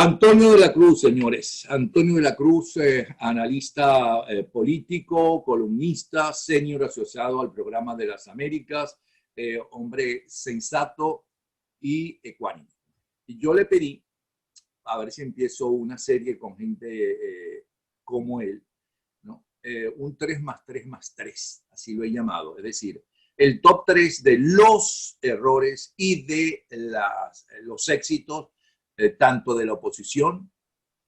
Antonio de la Cruz, señores. Antonio de la Cruz, analista político, columnista, senior asociado al programa de las Américas, hombre sensato y ecuánime. Y yo le pedí, a ver si empiezo una serie con gente como él, ¿no? Un 3 más 3 más 3, así lo he llamado. Es decir, el top 3 de los errores y de los éxitos tanto de la oposición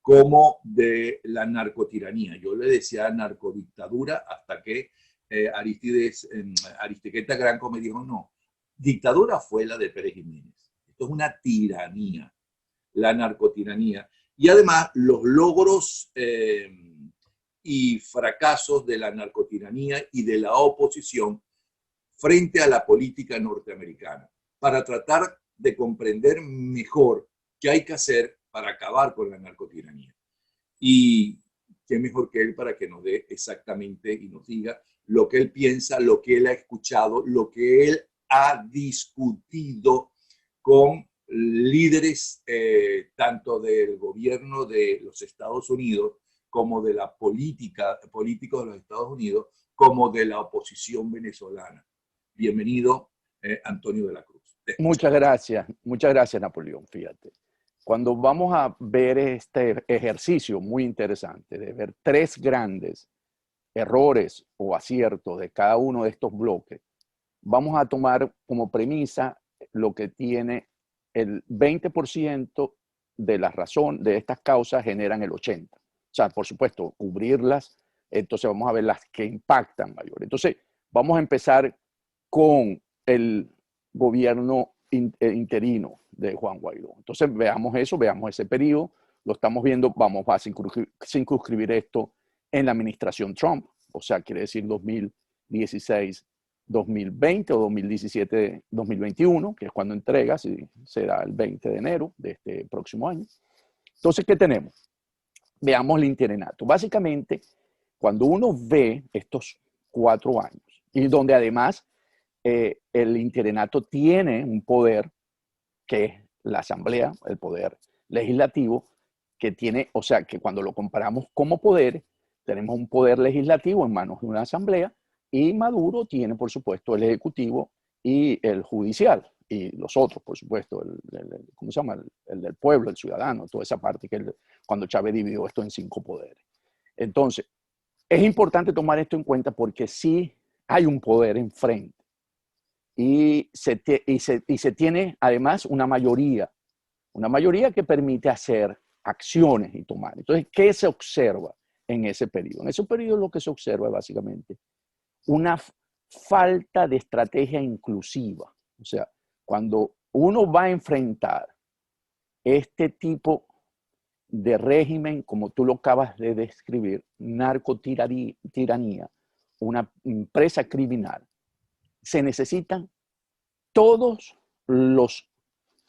como de la narcotiranía. Yo le decía narcodictadura hasta que Aristiqueta Granco me dijo, no, dictadura fue la de Pérez Jiménez. Esto es una tiranía, la narcotiranía. Y además los logros y fracasos de la narcotiranía y de la oposición frente a la política norteamericana, para tratar de comprender mejor qué hay que hacer para acabar con la narcotiranía. Y qué mejor que él para que nos dé exactamente y nos diga lo que él piensa, lo que él ha escuchado, lo que él ha discutido con líderes tanto del gobierno de los Estados Unidos como de la políticos de los Estados Unidos, como de la oposición venezolana. Bienvenido, Antonio de la Cruz. Muchas gracias, Napoleón. Fíjate, cuando vamos a ver este ejercicio muy interesante de ver tres grandes errores o aciertos de cada uno de estos bloques, vamos a tomar como premisa lo que tiene el 20% de la razón de estas causas generan el 80%. O sea, por supuesto, cubrirlas, entonces vamos a ver las que impactan mayor. Entonces, vamos a empezar con el gobierno interino de Juan Guaidó. Entonces, veamos eso, veamos ese periodo, lo estamos viendo, vamos a circunscribir esto en la administración Trump, o sea, quiere decir 2016, 2020 o 2017, 2021, que es cuando entrega, si será el 20 de enero de este próximo año. Entonces, ¿qué tenemos? Veamos el interinato. Básicamente, cuando uno ve estos 4 años, y donde además el interinato tiene un poder que es la asamblea, el poder legislativo, que tiene, o sea, que cuando lo comparamos como poder, tenemos un poder legislativo en manos de una asamblea y Maduro tiene, por supuesto, el ejecutivo y el judicial y los otros, por supuesto, ¿cómo se llama? El del pueblo, el ciudadano, toda esa parte que cuando Chávez dividió esto en 5 poderes. Entonces, es importante tomar esto en cuenta porque sí hay un poder enfrente y se tiene además una mayoría que permite hacer acciones y tomar. Entonces, ¿qué se observa en ese periodo? En ese periodo lo que se observa es básicamente una falta de estrategia inclusiva. O sea, cuando uno va a enfrentar este tipo de régimen, como tú lo acabas de describir, narcotiranía, una empresa criminal, se necesitan todos los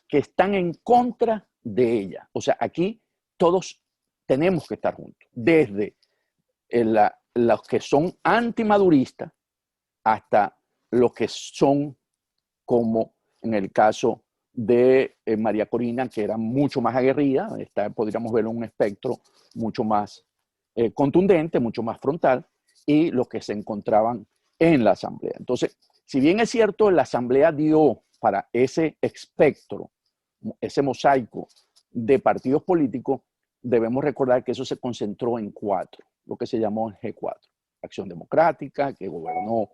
que están en contra de ella. O sea, aquí todos tenemos que estar juntos, desde los que son antimaduristas hasta los que son, como en el caso de María Corina, que era mucho más aguerrida, podríamos ver un espectro mucho más contundente, mucho más frontal, y los que se encontraban en la asamblea. Entonces, si bien es cierto, la asamblea dio para ese espectro, ese mosaico de partidos políticos, debemos recordar que eso se concentró en 4, lo que se llamó G4. Acción Democrática, que gobernó,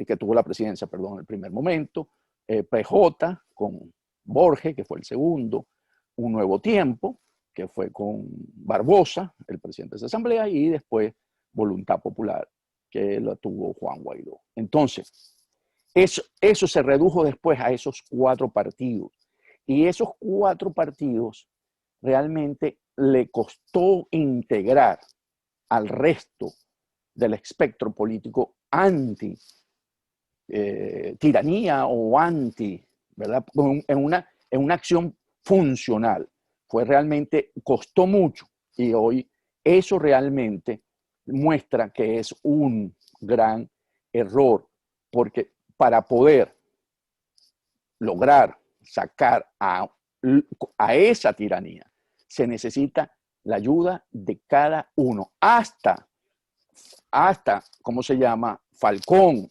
que tuvo la presidencia, perdón, en el primer momento, PJ con Borges, que fue el segundo, Un Nuevo Tiempo, que fue con Barbosa, el presidente de esa asamblea, y después Voluntad Popular, que lo tuvo Juan Guaidó. Entonces, eso se redujo después a esos 4 partidos. Y esos 4 partidos realmente le costó integrar al resto del espectro político anti tiranía o anti, ¿verdad? En una acción funcional. Fue realmente, costó mucho y hoy eso realmente muestra que es un gran error, porque para poder lograr sacar a esa tiranía se necesita la ayuda de cada uno, hasta, ¿cómo se llama? Falcón,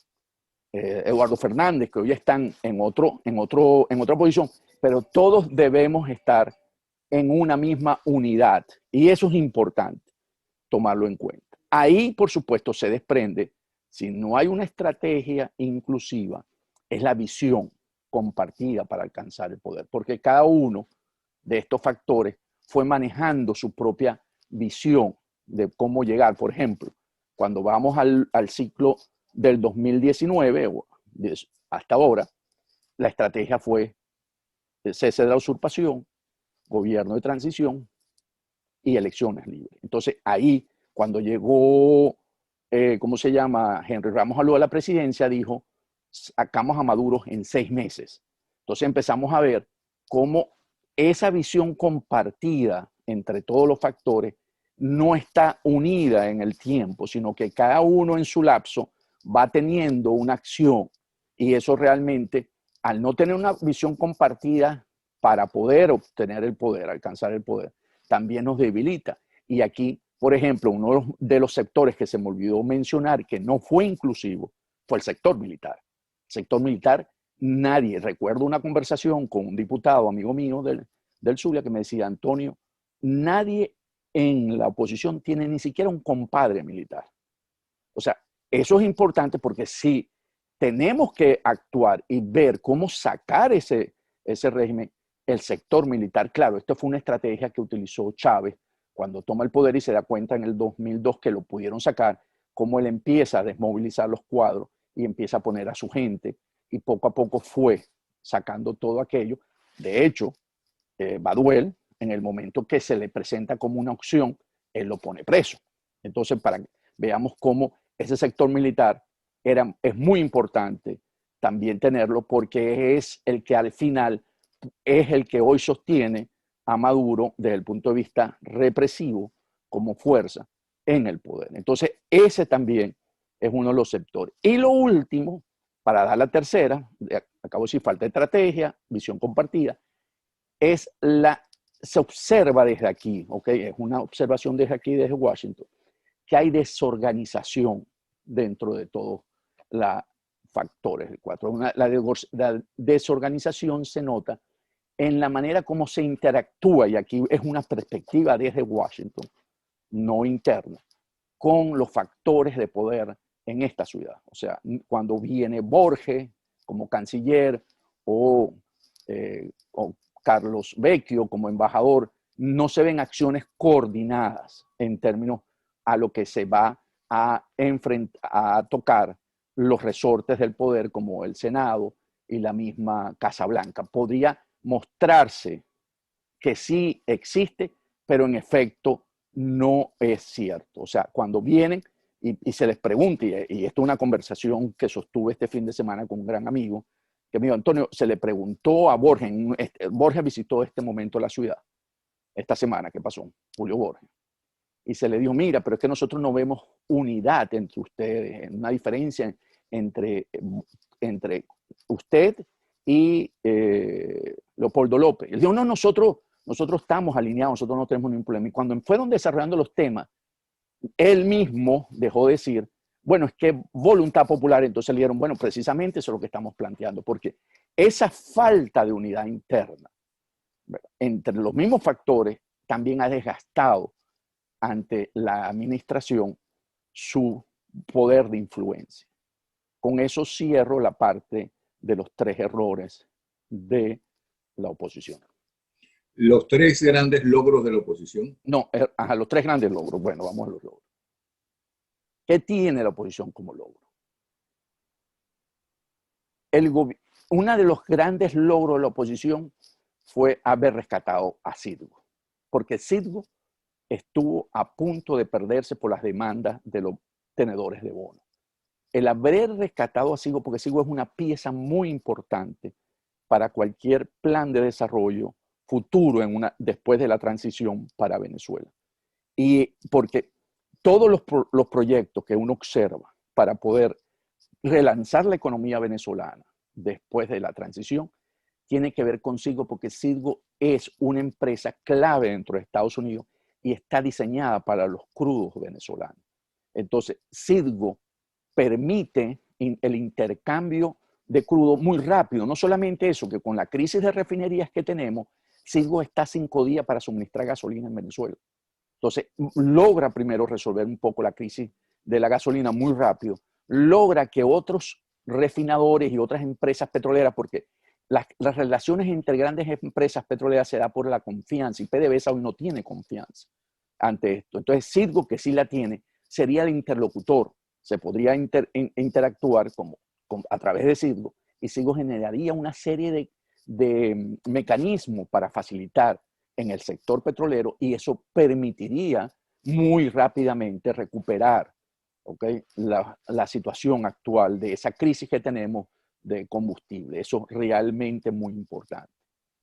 Eduardo Fernández, que hoy están en otra posición, pero todos debemos estar en una misma unidad y eso es importante tomarlo en cuenta. Ahí, por supuesto, se desprende, si no hay una estrategia inclusiva, es la visión compartida para alcanzar el poder, porque cada uno de estos factores fue manejando su propia visión de cómo llegar. Por ejemplo, cuando vamos al ciclo del 2019 hasta ahora, la estrategia fue el cese de la usurpación, gobierno de transición y elecciones libres. Entonces ahí, cuando llegó, ¿cómo se llama? Henry Ramos Alú a la presidencia, dijo, sacamos a Maduro en 6 meses. Entonces empezamos a ver cómo esa visión compartida entre todos los factores no está unida en el tiempo, sino que cada uno en su lapso va teniendo una acción y eso realmente, al no tener una visión compartida para poder obtener el poder, alcanzar el poder, también nos debilita. Y aquí, por ejemplo, uno de los sectores que se me olvidó mencionar que no fue inclusivo fue el sector militar. El sector militar, nadie, recuerdo una conversación con un diputado, amigo mío del Zulia, que me decía, Antonio, nadie en la oposición tiene ni siquiera un compadre militar. O sea, eso es importante porque si tenemos que actuar y ver cómo sacar ese régimen, el sector militar, claro, esto fue una estrategia que utilizó Chávez cuando toma el poder y se da cuenta en el 2002 que lo pudieron sacar, cómo él empieza a desmovilizar los cuadros y empieza a poner a su gente y poco a poco fue sacando todo aquello. De hecho, Baduel, en el momento que se le presenta como una opción, él lo pone preso. Entonces, para que veamos cómo ese sector militar es muy importante también tenerlo porque es el que al final es el que hoy sostiene a Maduro desde el punto de vista represivo como fuerza en el poder. Entonces, ese también es uno de los sectores. Y lo último, para dar la tercera, acabo de decir falta de estrategia, visión compartida, se observa desde aquí, ¿ok? Es una observación desde aquí, desde Washington, que hay desorganización dentro de todos los factores del 4. La desorganización se nota en la manera como se interactúa, y aquí es una perspectiva desde Washington, no interna, con los factores de poder en esta ciudad. O sea, cuando viene Borges como canciller o Carlos Vecchio como embajador, no se ven acciones coordinadas en términos a lo que se va a tocar los resortes del poder como el Senado y la misma Casa Blanca. Podría mostrarse que sí existe, pero en efecto no es cierto. O sea, cuando vienen y se les pregunta, y esto es una conversación que sostuve este fin de semana con un gran amigo, que me dijo, Antonio, se le preguntó a Borges, Borges visitó este momento la ciudad, esta semana que pasó, Julio Borges, y se le dijo, mira, pero es que nosotros no vemos unidad entre ustedes, una diferencia entre usted y Leopoldo López. Él dijo, no, nosotros estamos alineados, nosotros no tenemos ningún problema. Y cuando fueron desarrollando los temas, él mismo dejó de decir, bueno, es que voluntad popular, entonces le dieron, bueno, precisamente eso es lo que estamos planteando, porque esa falta de unidad interna entre los mismos factores también ha desgastado ante la administración su poder de influencia. Con eso cierro la parte de los 3 errores de la oposición. Los 3 grandes logros de la oposición. No, los 3 grandes logros. Bueno, vamos a los logros. ¿Qué tiene la oposición como logro? Uno de los grandes logros de la oposición fue haber rescatado a Citgo, porque Citgo estuvo a punto de perderse por las demandas de los tenedores de bonos. El haber rescatado a Citgo, porque Citgo es una pieza muy importante para cualquier plan de desarrollo futuro después de la transición para Venezuela. Y porque todos los proyectos que uno observa para poder relanzar la economía venezolana después de la transición tiene que ver con Citgo, porque Citgo es una empresa clave dentro de Estados Unidos y está diseñada para los crudos venezolanos. Entonces, Citgo permite el intercambio de crudo muy rápido. No solamente eso, que con la crisis de refinerías que tenemos, Citgo está 5 días para suministrar gasolina en Venezuela. Entonces, logra primero resolver un poco la crisis de la gasolina muy rápido, logra que otros refinadores y otras empresas petroleras, porque las relaciones entre grandes empresas petroleras se da por la confianza y PDVSA hoy no tiene confianza ante esto. Entonces, Citgo, que sí la tiene, sería el interlocutor. Se podría interactuar a través de Citgo y Citgo generaría una serie de mecanismos para facilitar en el sector petrolero y eso permitiría muy rápidamente recuperar, ¿okay?, la situación actual de esa crisis que tenemos de combustible. Eso es realmente muy importante.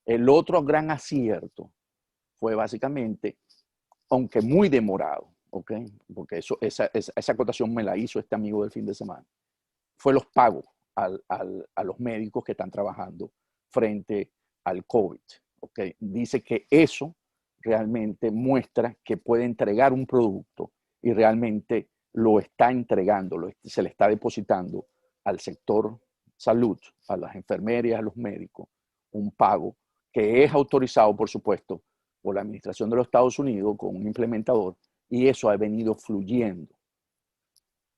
El otro gran acierto fue básicamente, aunque muy demorado, ¿okay?, porque esa acotación me la hizo este amigo del fin de semana, fue los pagos a los médicos que están trabajando frente al COVID. ¿Okay? Dice que eso realmente muestra que puede entregar un producto y realmente lo está entregando, se le está depositando al sector salud, a las enfermeras, a los médicos, un pago que es autorizado, por supuesto, por la Administración de los Estados Unidos con un implementador y eso ha venido fluyendo.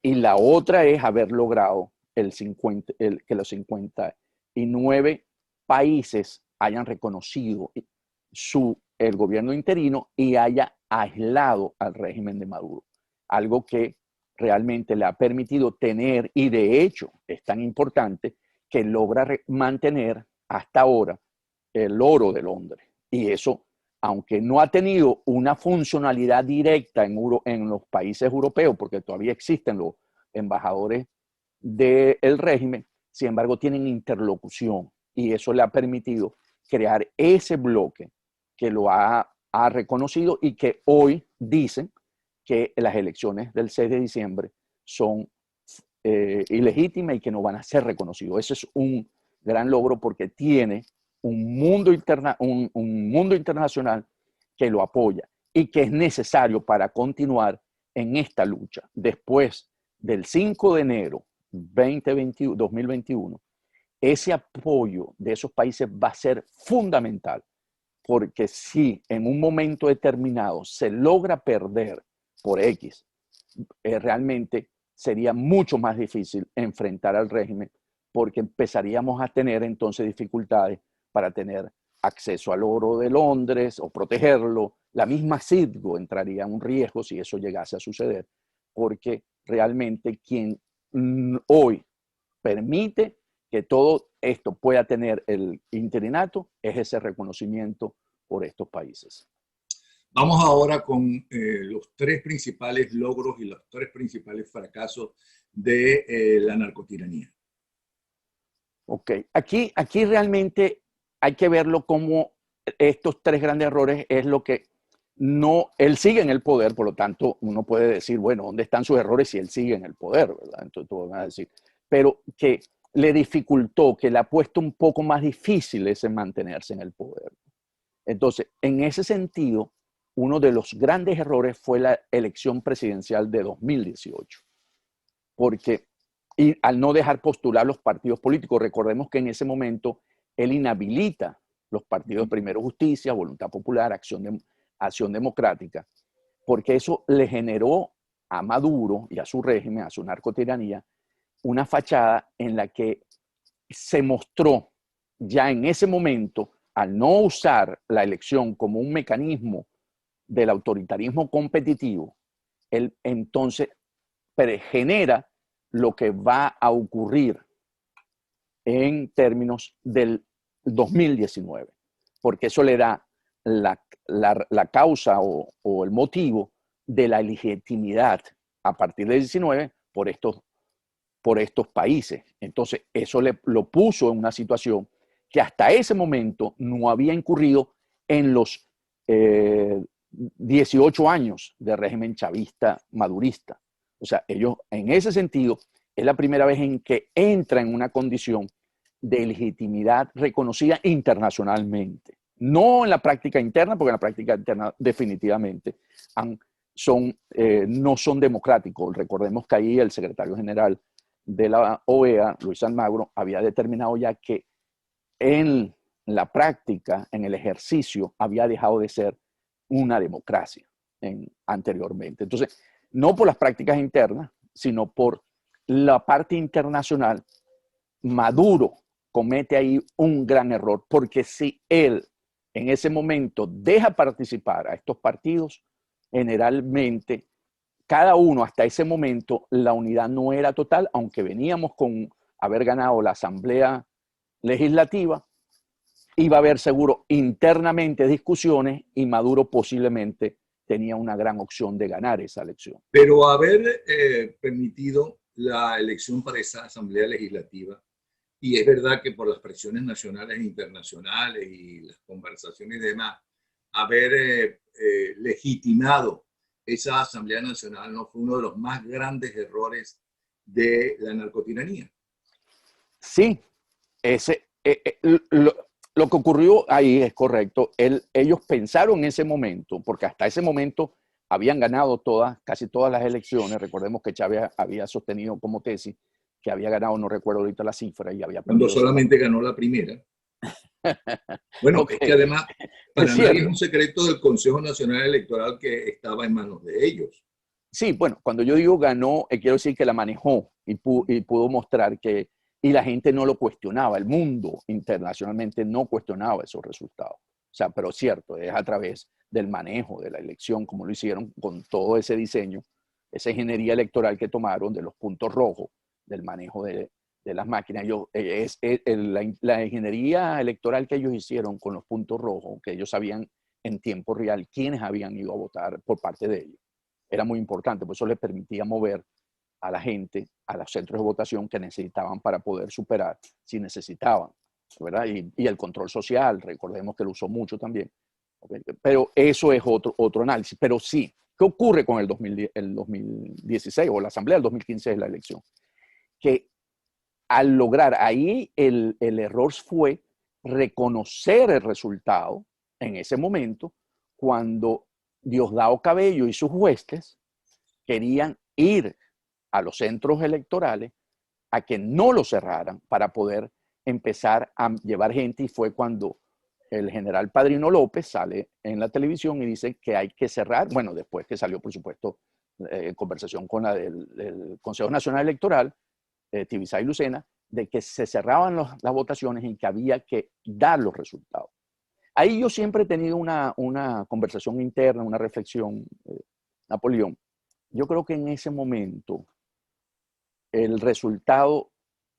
Y la otra es haber logrado que los 59 países hayan reconocido el gobierno interino y haya aislado al régimen de Maduro. Algo que realmente le ha permitido tener, y de hecho es tan importante, que logra mantener hasta ahora el oro de Londres. Y eso, aunque no ha tenido una funcionalidad directa en los países europeos, porque todavía existen los embajadores del régimen, sin embargo tienen interlocución y eso le ha permitido crear ese bloque que lo ha reconocido y que hoy dicen que las elecciones del 6 de diciembre son ilegítimas y que no van a ser reconocidos. Ese es un gran logro porque tiene un mundo internacional que lo apoya y que es necesario para continuar en esta lucha. Después del 5 de enero 2021, ese apoyo de esos países va a ser fundamental, porque si en un momento determinado se logra perder por X, realmente sería mucho más difícil enfrentar al régimen, porque empezaríamos a tener entonces dificultades para tener acceso al oro de Londres o protegerlo. La misma Citgo entraría en un riesgo si eso llegase a suceder, porque realmente quien hoy permite que todo esto pueda tener el interinato es ese reconocimiento por estos países. Vamos ahora con los 3 principales logros y los 3 principales fracasos de la narcotiranía. Ok, aquí realmente hay que verlo como estos 3 grandes errores es lo que no, él sigue en el poder, por lo tanto uno puede decir, bueno, ¿dónde están sus errores si él sigue en el poder? ¿Verdad? Entonces tú vas a decir, pero que le dificultó, que le ha puesto un poco más difícil ese mantenerse en el poder. Entonces, en ese sentido, uno de los grandes errores fue la elección presidencial de 2018, porque y al no dejar postular los partidos políticos, recordemos que en ese momento él inhabilita los partidos Primero Justicia, Voluntad Popular, Acción Democrática, porque eso le generó a Maduro y a su régimen, a su narcotiranía, una fachada en la que se mostró ya en ese momento, al no usar la elección como un mecanismo del autoritarismo competitivo, él entonces genera lo que va a ocurrir en términos del 2019, porque eso le da la causa o el motivo de la legitimidad a partir del 19 por estos países. Entonces, eso lo puso en una situación que hasta ese momento no había incurrido en los 18 años de régimen chavista madurista. O sea, ellos en ese sentido es la primera vez en que entra en una condición de legitimidad reconocida internacionalmente, No en la práctica interna, porque en la práctica interna definitivamente no son democráticos. Recordemos que ahí el secretario general de la OEA, Luis Almagro, había determinado ya que en la práctica, en el ejercicio, había dejado de ser una democracia anteriormente. Entonces, no por las prácticas internas, sino por la parte internacional, Maduro comete ahí un gran error, porque si él en ese momento deja participar a estos partidos, generalmente cada uno hasta ese momento la unidad no era total, aunque veníamos con haber ganado la Asamblea Legislativa, iba a haber seguro internamente discusiones y Maduro posiblemente tenía una gran opción de ganar esa elección. Pero haber permitido la elección para esa Asamblea Legislativa, y es verdad que por las presiones nacionales e internacionales y las conversaciones y demás, haber legitimado esa Asamblea Nacional no fue uno de los más grandes errores de la narcotiranía. Sí, ese, lo que ocurrió ahí es correcto. Ellos pensaron en ese momento, porque hasta ese momento habían ganado casi todas las elecciones. Recordemos que Chávez había sostenido como tesis que había ganado, no recuerdo ahorita la cifra, y había Cuando perdido solamente ganó la primera. Bueno, okay. Es que además, para es nadie es un secreto del Consejo Nacional Electoral que estaba en manos de ellos. Sí, bueno, cuando yo digo ganó, quiero decir que la manejó y pudo mostrar que, y la gente no lo cuestionaba, el mundo internacionalmente no cuestionaba esos resultados. O sea, pero es cierto, es a través del manejo de la elección, como lo hicieron con todo ese diseño, esa ingeniería electoral que tomaron de los puntos rojos, del manejo de las máquinas. La ingeniería electoral que ellos hicieron con los puntos rojos, que ellos sabían en tiempo real quiénes habían ido a votar por parte de ellos, era muy importante, por eso les permitía mover a la gente a los centros de votación que necesitaban para poder superar si necesitaban, ¿verdad? Y el control social, recordemos que lo usó mucho también. ¿Okay? Pero eso es otro análisis. Pero sí, ¿qué ocurre con el 2016 o la Asamblea del 2015 es la elección? Que al lograr ahí el error fue reconocer el resultado en ese momento cuando Diosdado Cabello y sus huestes querían ir a los centros electorales a que no lo cerraran para poder empezar a llevar gente, y fue cuando el general Padrino López sale en la televisión y dice que hay que cerrar, bueno, después que salió, por supuesto, conversación con la del Consejo Nacional Electoral, Tibisay y Lucena, de que se cerraban las votaciones y que había que dar los resultados. Ahí yo siempre he tenido una conversación interna, una reflexión, Napoleón. Yo creo que en ese momento el resultado,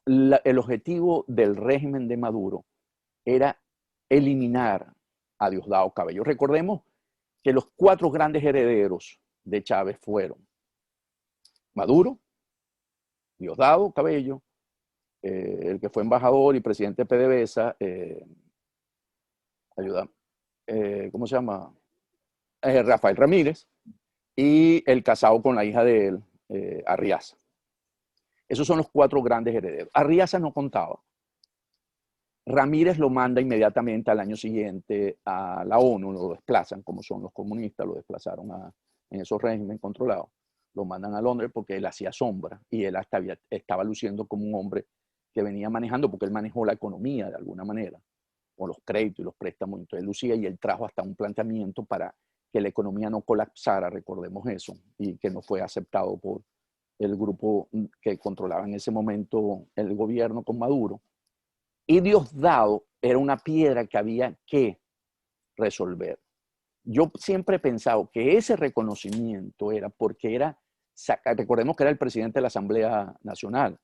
el objetivo del régimen de Maduro era eliminar a Diosdado Cabello. Recordemos que los 4 grandes herederos de Chávez fueron Maduro, Diosdado Cabello, el que fue embajador y presidente de PDVSA, ¿cómo se llama? Rafael Ramírez, y el casado con la hija de él, Arriaza. Esos son los 4 grandes herederos. Arriaza no contaba. Ramírez lo manda inmediatamente al año siguiente a la ONU, lo desplazan, como son los comunistas, lo desplazaron en esos regímenes controlados. Lo mandan a Londres porque él hacía sombra y él hasta estaba luciendo como un hombre que venía manejando, porque él manejó la economía de alguna manera, con los créditos y los préstamos. Entonces él lucía y él trajo hasta un planteamiento para que la economía no colapsara, recordemos eso, y que no fue aceptado por el grupo que controlaba en ese momento el gobierno con Maduro. Y Diosdado era una piedra que había que resolver. Yo siempre he pensado que ese reconocimiento era porque recordemos que era el presidente de la Asamblea Nacional,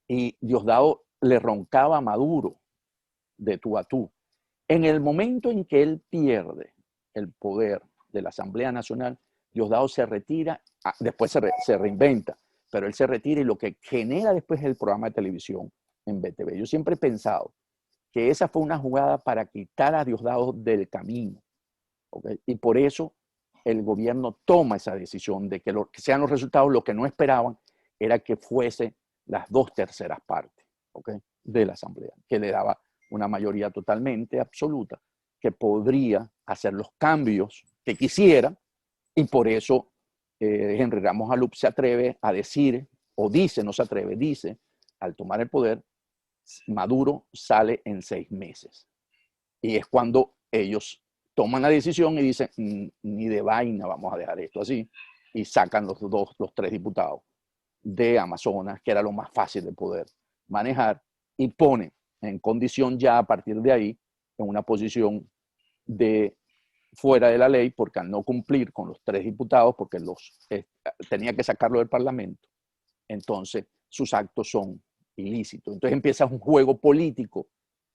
y Diosdado le roncaba a Maduro de tú a tú. En el momento en que él pierde el poder de la Asamblea Nacional, Diosdado se retira, después se reinventa, pero él se retira, y lo que genera después es el programa de televisión en BTV. Yo siempre he pensado que esa fue una jugada para quitar a Diosdado del camino, ¿okay? Y por eso el gobierno toma esa decisión de que sean los resultados. Lo que no esperaban era que fuese las 2/3 partes, ¿okay?, de la Asamblea, que le daba una mayoría totalmente absoluta que podría hacer los cambios que quisiera, y por eso Henry Ramos Alup se atreve a decir, o dice, no se atreve, dice, al tomar el poder, Maduro sale en 6 meses. Y es cuando ellos toman la decisión y dicen, ni de vaina vamos a dejar esto así, y sacan los 3 diputados de Amazonas, que era lo más fácil de poder manejar, y ponen en condición ya a partir de ahí, en una posición de fuera de la ley, porque al no cumplir con los 3 diputados, porque tenía que sacarlo del Parlamento, entonces sus actos son ilícitos. Entonces empieza un juego político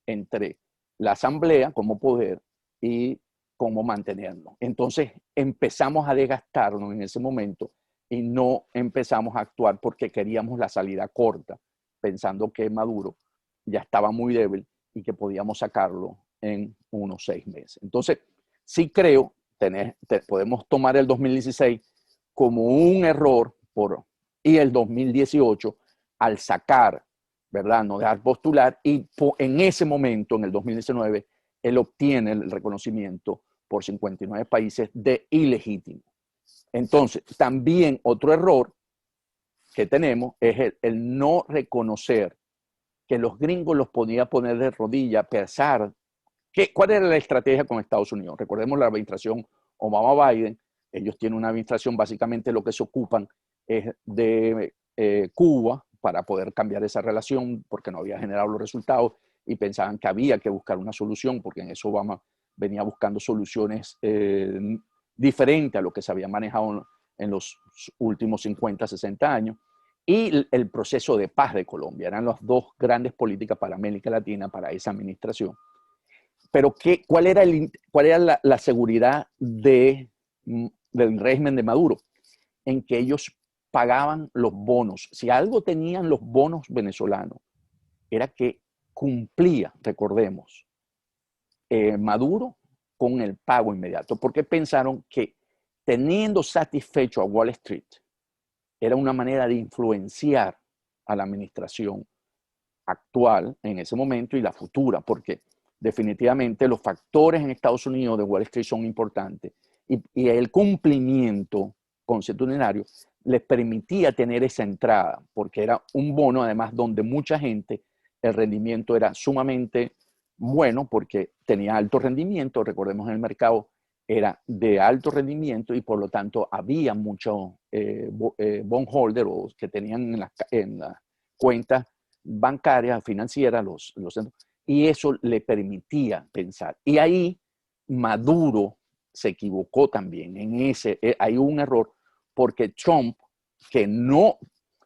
entre la Asamblea como poder y cómo mantenernos. Entonces empezamos a desgastarnos en ese momento y no empezamos a actuar porque queríamos la salida corta, pensando que Maduro ya estaba muy débil y que podíamos sacarlo en unos 6 meses. Entonces, sí creo, podemos tomar el 2016 como un error y el 2018 al sacar, ¿verdad? No dejar postular, y en ese momento, en el 2019, él obtiene el reconocimiento por 59 países de ilegítimo. Entonces, también otro error que tenemos es el no reconocer que los gringos los podía poner de rodilla a pesar ¿cuál era la estrategia con Estados Unidos? Recordemos la administración Obama-Biden. Ellos tienen una administración, básicamente lo que se ocupan es de Cuba para poder cambiar esa relación porque no había generado los resultados y pensaban que había que buscar una solución porque en eso Obama venía buscando soluciones diferentes a lo que se había manejado en los últimos 50, 60 años. Y el proceso de paz de Colombia. Eran las 2 grandes políticas para América Latina, para esa administración. Pero ¿cuál era la seguridad del régimen de Maduro? En que ellos pagaban los bonos. Si algo tenían los bonos venezolanos, era que cumplía, recordemos, Maduro con el pago inmediato, porque pensaron que teniendo satisfecho a Wall Street, era una manera de influenciar a la administración actual en ese momento y la futura, porque definitivamente los factores en Estados Unidos de Wall Street son importantes y el cumplimiento consuetudinario les permitía tener esa entrada, porque era un bono además donde mucha gente, el rendimiento era sumamente bueno porque tenía alto rendimiento, recordemos en el mercado era de alto rendimiento y por lo tanto había muchos bondholders que tenían en las cuentas bancarias, financieras, y eso le permitía pensar. Y ahí Maduro se equivocó también, hay un error, porque Trump, que no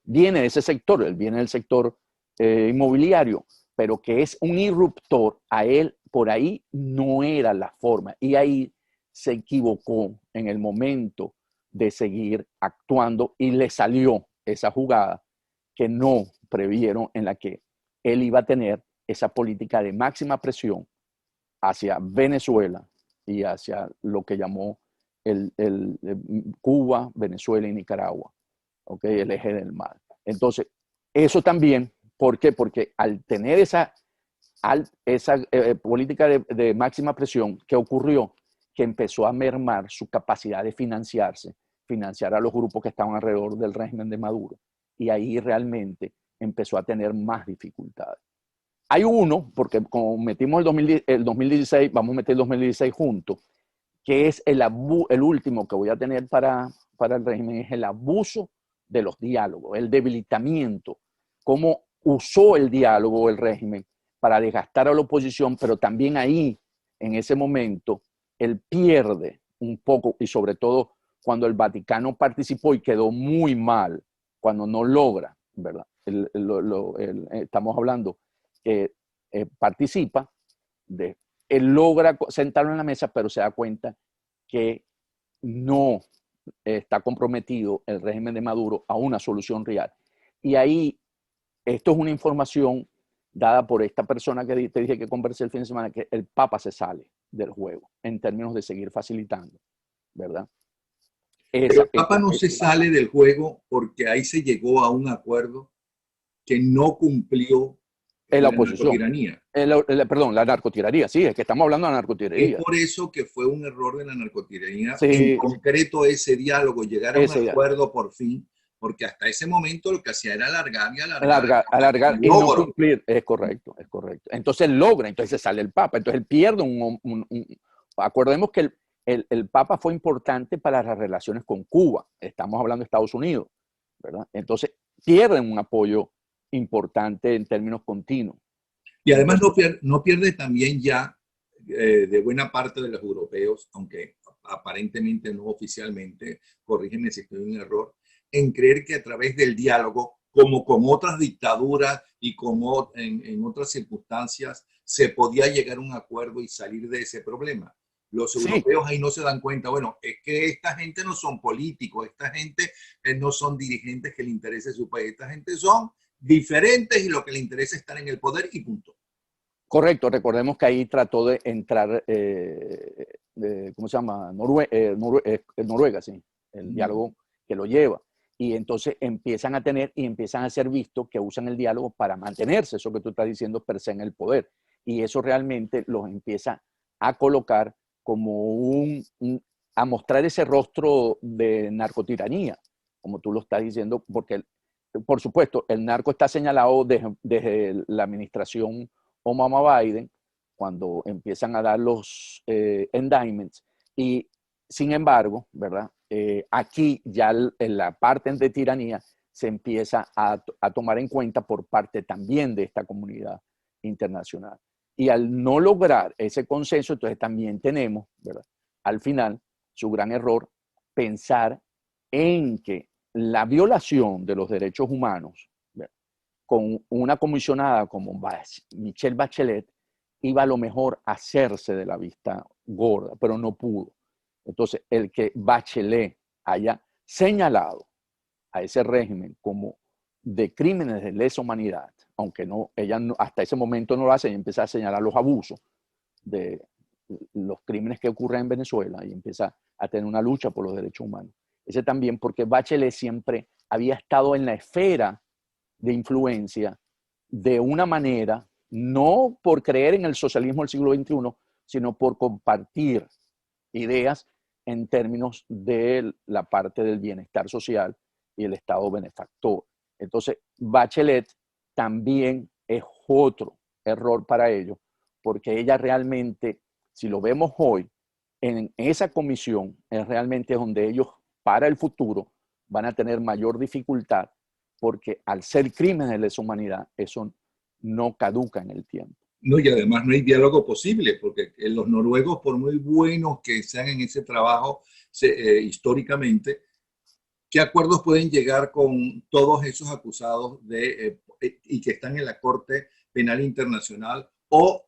viene de ese sector, él viene del sector inmobiliario, pero que es un irruptor, a él por ahí no era la forma, y ahí se equivocó en el momento de seguir actuando y le salió esa jugada que no previeron, en la que él iba a tener esa política de máxima presión hacia Venezuela y hacia lo que llamó Cuba, Venezuela y Nicaragua, ¿okay? El eje del mal. Entonces, eso también, ¿por qué? Porque al tener esa política de máxima presión, ¿qué ocurrió? Que empezó a mermar su capacidad de financiar a los grupos que estaban alrededor del régimen de Maduro. Y ahí realmente empezó a tener más dificultades. Hay uno, porque como metimos el 2016, vamos a meter el 2016 juntos, que es el último que voy a tener para el régimen, es el abuso de los diálogos, el debilitamiento, cómo usó el diálogo el régimen para desgastar a la oposición, pero también ahí, en ese momento, él pierde un poco, y sobre todo cuando el Vaticano participó y quedó muy mal, cuando no logra, ¿verdad? Estamos hablando que participa, él logra sentarlo en la mesa, pero se da cuenta que no está comprometido el régimen de Maduro a una solución real. Y ahí, esto es una información dada por esta persona que te dije que conversé el fin de semana, que el Papa se sale del juego en términos de seguir facilitando, ¿verdad? Pero el Papa no se sale del juego porque ahí se llegó a un acuerdo que no cumplió Es la la oposición. narcotiranía. Perdón, la narcotiranía, sí, es que estamos hablando de Es narcotiranía. por eso que fue un error de la narcotiranía, en Sí, concreto ese diálogo, llegar a un ese ya. acuerdo por fin, porque hasta ese momento lo que hacía era alargar y alargar Alargar, hasta alargar el y no logro. cumplir. Es correcto, es correcto. Entonces logra, entonces sale el Papa, entonces él pierde acordemos que el Papa fue importante para las relaciones con Cuba. Estamos hablando de Estados Unidos, ¿verdad? Entonces pierden un apoyo importante en términos continuos. Y además Entonces, no pierde también ya de buena parte de los europeos, aunque aparentemente no oficialmente, corrígeme si estoy en un error, en creer que a través del diálogo, como con otras dictaduras y como en otras circunstancias, se podía llegar a un acuerdo y salir de ese problema. Los sí, europeos ahí no se dan cuenta, bueno, es que esta gente no son políticos, esta gente no son dirigentes que le interese su país, esta gente son diferentes y lo que le interesa es estar en el poder y punto. correcto. Recordemos que ahí trató de entrar, ¿cómo se llama? Noruega, sí, el diálogo que lo lleva. Y entonces empiezan a tener y empiezan a ser vistos que usan el diálogo para mantenerse, eso que tú estás diciendo, per se en el poder. Y eso realmente los empieza a colocar como a mostrar ese rostro de narcotiranía, como tú lo estás diciendo, porque, por supuesto, el narco está señalado desde la administración Obama-Biden, cuando empiezan a dar los indictments. Y sin embargo, ¿verdad? Aquí ya en la parte de tiranía se empieza a tomar en cuenta por parte también de esta comunidad internacional. Y al no lograr ese consenso, entonces también tenemos, ¿verdad? Al final, su gran error, pensar en que la violación de los derechos humanos, ¿verdad?, con una comisionada como Michelle Bachelet, iba a lo mejor a hacerse de la vista gorda, pero no pudo. Entonces, el que Bachelet haya señalado a ese régimen como de crímenes de lesa humanidad, aunque no, ella no, hasta ese momento no lo hace, y empieza a señalar los abusos de los crímenes que ocurren en Venezuela y empieza a tener una lucha por los derechos humanos. Ese también porque Bachelet siempre había estado en la esfera de influencia de una manera, no por creer en el socialismo del siglo XXI, sino por compartir ideas en términos de la parte del bienestar social y el Estado benefactor. Entonces, Bachelet también es otro error para ellos, porque ella realmente, si lo vemos hoy, en esa comisión es realmente donde ellos para el futuro van a tener mayor dificultad, porque al ser crímenes de lesa humanidad, eso no caduca en el tiempo. No, y además no hay diálogo posible, porque los noruegos, por muy buenos que sean en ese trabajo históricamente, ¿qué acuerdos pueden llegar con todos esos acusados y que están en la Corte Penal Internacional o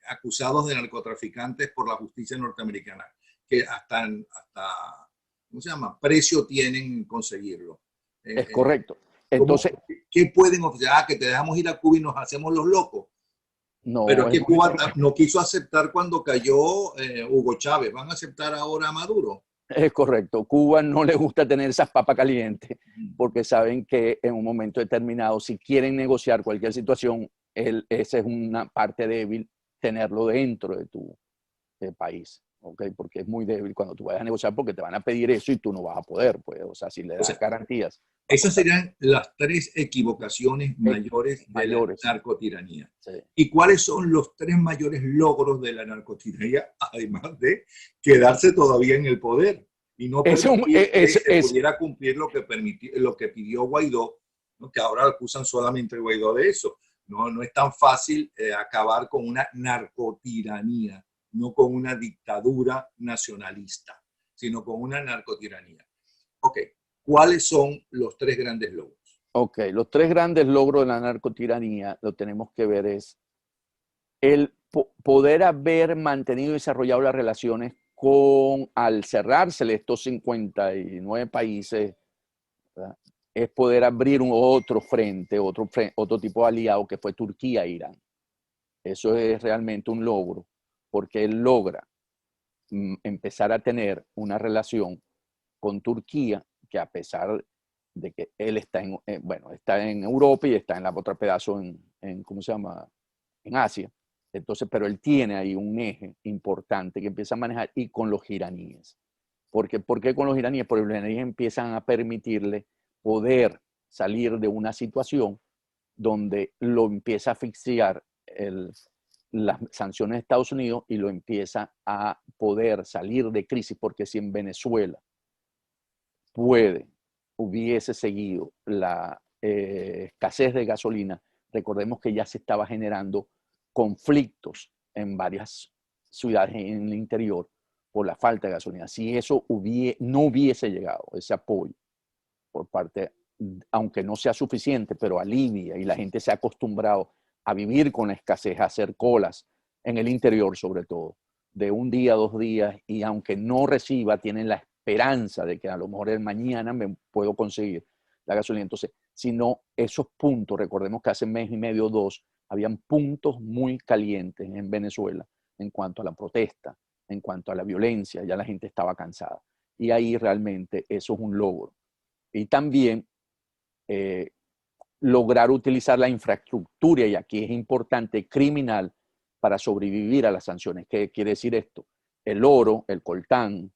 acusados de narcotraficantes por la justicia norteamericana, que hasta ¿cómo se llama?, precio tienen conseguirlo? Es Eh, correcto. ¿Cómo, Entonces, ¿Qué pueden ofrecer? Ah, que te dejamos ir a Cuba y nos hacemos los locos. Pero no, es que Cuba no quiso aceptar cuando cayó Hugo Chávez. ¿Van a aceptar ahora a Maduro? es correcto. Cuba no le gusta tener esas papas calientes porque saben que en un momento determinado, si quieren negociar cualquier situación, esa es una parte débil, tenerlo dentro de tu país. ¿Okay? Porque es muy débil cuando tú vayas a negociar porque te van a pedir eso y tú no vas a poder. Pues, o sea, si le O das sea, garantías, va a esas costar serían las tres equivocaciones mayores de la mayores. narcotiranía. Sí. ¿Y cuáles son los tres mayores logros de la narcotiranía? Además de quedarse todavía en el poder y no permitir que se pudiera cumplir lo que pidió Guaidó, ¿no?, que ahora acusan solamente a Guaidó de eso. No, no es tan fácil acabar con una narcotiranía, no con una dictadura nacionalista, sino con una narcotiranía. Ok, ¿cuáles son los tres grandes logros? Ok, los tres grandes logros de la narcotiranía, lo tenemos que ver, es el poder haber mantenido y desarrollado las relaciones con, al cerrársele estos 59 países, ¿verdad?, es poder abrir otro frente, otro tipo de aliado que fue Turquía e Irán. Eso es realmente un logro, porque él logra empezar a tener una relación con Turquía que, a pesar de que él está bueno, está en Europa y está en la otra pedazo ¿cómo se llama? En Asia. Entonces, pero él tiene ahí un eje importante que empieza a manejar y con los iraníes. ¿Por qué con los iraníes? Porque los iraníes empiezan a permitirle poder salir de una situación donde lo empieza a asfixiar las sanciones de Estados Unidos y lo empieza a poder salir de crisis, porque si en Venezuela hubiese seguido la escasez de gasolina, recordemos que ya se estaba generando conflictos en varias ciudades en el interior por la falta de gasolina. Si eso no hubiese llegado, ese apoyo por parte, aunque no sea suficiente, pero alivia y la gente se ha acostumbrado a vivir con la escasez, a hacer colas en el interior sobre todo, de un día, 2 días, y aunque no reciba, tienen la esperanza de que a lo mejor el mañana me puedo conseguir la gasolina. Entonces, si no, esos puntos, recordemos que hace mes y medio, 2, habían puntos muy calientes en Venezuela en cuanto a la protesta, en cuanto a la violencia, ya la gente estaba cansada. Y ahí realmente eso es un logro. Y también lograr utilizar la infraestructura, y aquí es importante, criminal, para sobrevivir a las sanciones. ¿Qué quiere decir esto? El oro, el coltán,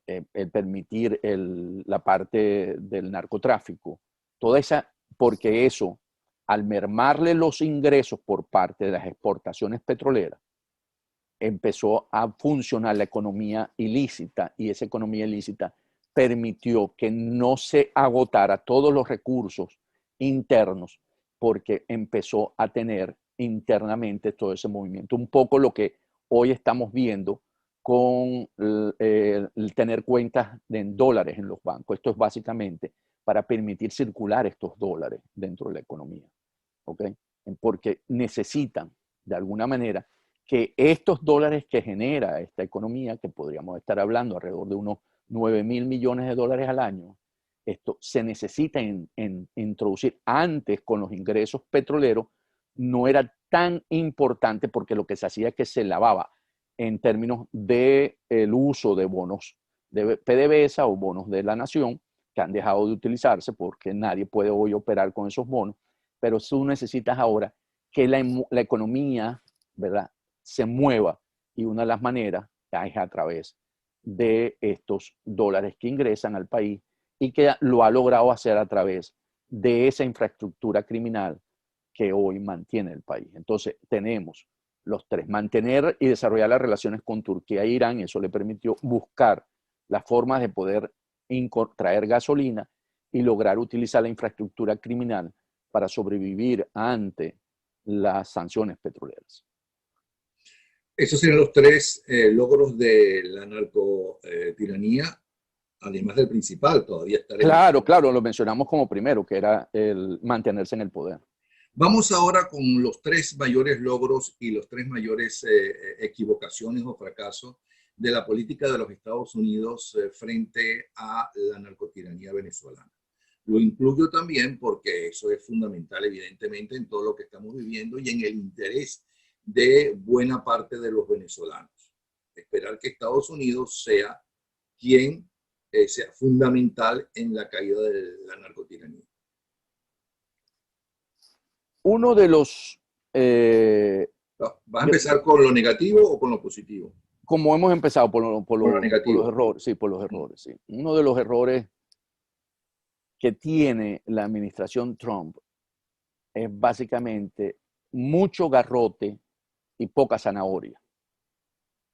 el permitir la parte del narcotráfico, toda esa, porque eso, al mermarle los ingresos por parte de las exportaciones petroleras, empezó a funcionar la economía ilícita, y esa economía ilícita permitió que no se agotara todos los recursos internos, porque empezó a tener internamente todo ese movimiento. Un poco lo que hoy estamos viendo con el tener cuentas en dólares en los bancos. Esto es básicamente para permitir circular estos dólares dentro de la economía, ¿ok? Porque necesitan, de alguna manera, que estos dólares que genera esta economía, que podríamos estar hablando alrededor de unos 9.000 millones de dólares al año, esto se necesita introducir. Antes, con los ingresos petroleros, no era tan importante, porque lo que se hacía es que se lavaba en términos del uso de bonos de PDVSA o bonos de la nación, que han dejado de utilizarse porque nadie puede hoy operar con esos bonos. Pero tú necesitas ahora que la economía, ¿verdad?, se mueva, y una de las maneras es a través de estos dólares que ingresan al país, y que lo ha logrado hacer a través de esa infraestructura criminal que hoy mantiene el país. Entonces tenemos los tres: mantener y desarrollar las relaciones con Turquía e Irán. Eso le permitió buscar las formas de poder traer gasolina y lograr utilizar la infraestructura criminal para sobrevivir ante las sanciones petroleras. Esos serían los tres logros de la narcotiranía, además del principal, todavía estar en el Claro, poder. claro, lo mencionamos como primero, que era el mantenerse en el poder. Vamos ahora con los tres mayores logros y los tres mayores equivocaciones o fracasos de la política de los Estados Unidos frente a la narcotiranía venezolana. Lo incluyo también porque eso es fundamental, evidentemente, en todo lo que estamos viviendo y en el interés de buena parte de los venezolanos. Esperar que Estados Unidos sea quien sea fundamental en la caída de la narcotiranía. Uno de los... ¿Vas a empezar con lo negativo o con lo positivo? Como hemos empezado por Con lo los negativo. errores, sí, por los errores, sí. Uno de los errores que tiene la administración Trump es básicamente mucho garrote y poca zanahoria.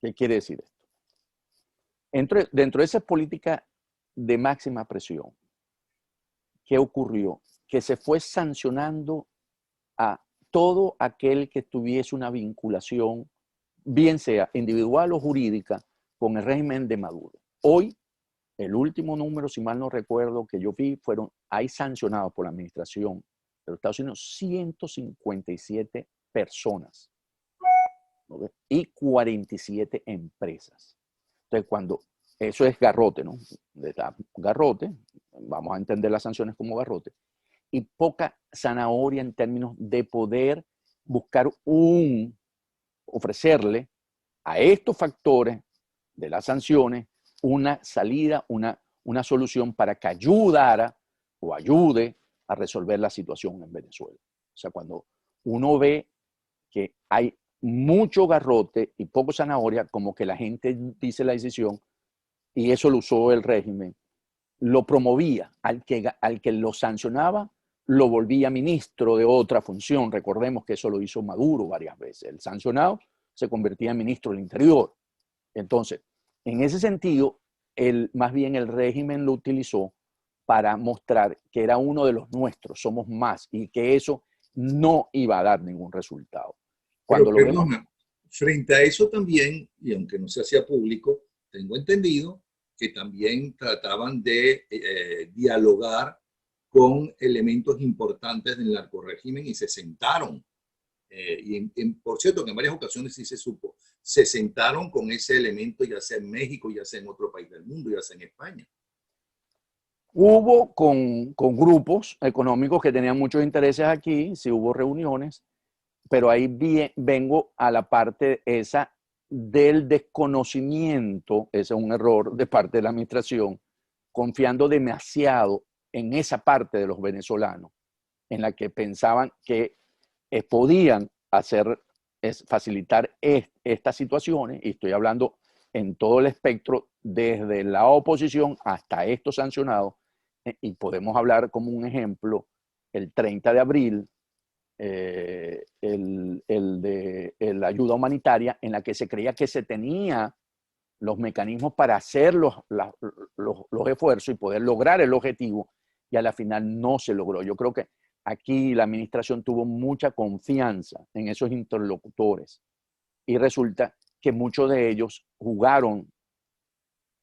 ¿Qué quiere decir esto? Dentro de esa política de máxima presión, ¿qué ocurrió? Que se fue sancionando a todo aquel que tuviese una vinculación, bien sea individual o jurídica, con el régimen de Maduro. Hoy, el último número, si mal no recuerdo, que yo vi, hay sancionados por la administración de los Estados Unidos 157 personas, ¿no?, y 47 empresas. Entonces, cuando eso es garrote, ¿no? Garrote, vamos a entender las sanciones como garrote, y poca zanahoria en términos de poder buscar ofrecerle a estos factores de las sanciones una salida, una solución para que ayudara o ayude a resolver la situación en Venezuela. O sea, cuando uno ve que hay mucho garrote y poco zanahoria, como que la gente dice la decisión, y eso lo usó el régimen, lo promovía, al que lo sancionaba, lo volvía ministro de otra función. Recordemos que eso lo hizo Maduro varias veces. El sancionado se convertía en ministro del Interior. Entonces, en ese sentido, más bien el régimen lo utilizó para mostrar que era uno de los nuestros, somos más, y que eso no iba a dar ningún resultado. Cuando Pero lo vemos, perdona, frente a eso también, y aunque no se hacía público, tengo entendido que también trataban de dialogar con elementos importantes del narcorrégimen y se sentaron. Por cierto, que en varias ocasiones sí se supo, se sentaron con ese elemento, ya sea en México, ya sea en otro país del mundo, ya sea en España. hubo con grupos económicos que tenían muchos intereses aquí, sí hubo reuniones, pero ahí vengo a la parte esa del desconocimiento, ese es un error de parte de la administración, confiando demasiado en esa parte de los venezolanos, en la que pensaban que podían facilitar estas situaciones, y estoy hablando en todo el espectro, desde la oposición hasta estos sancionados, y podemos hablar como un ejemplo, el 30 de abril, de la ayuda humanitaria, en la que se creía que se tenía los mecanismos para hacer los esfuerzos y poder lograr el objetivo, y a la final no se logró. Yo creo que aquí la administración tuvo mucha confianza en esos interlocutores y resulta que muchos de ellos jugaron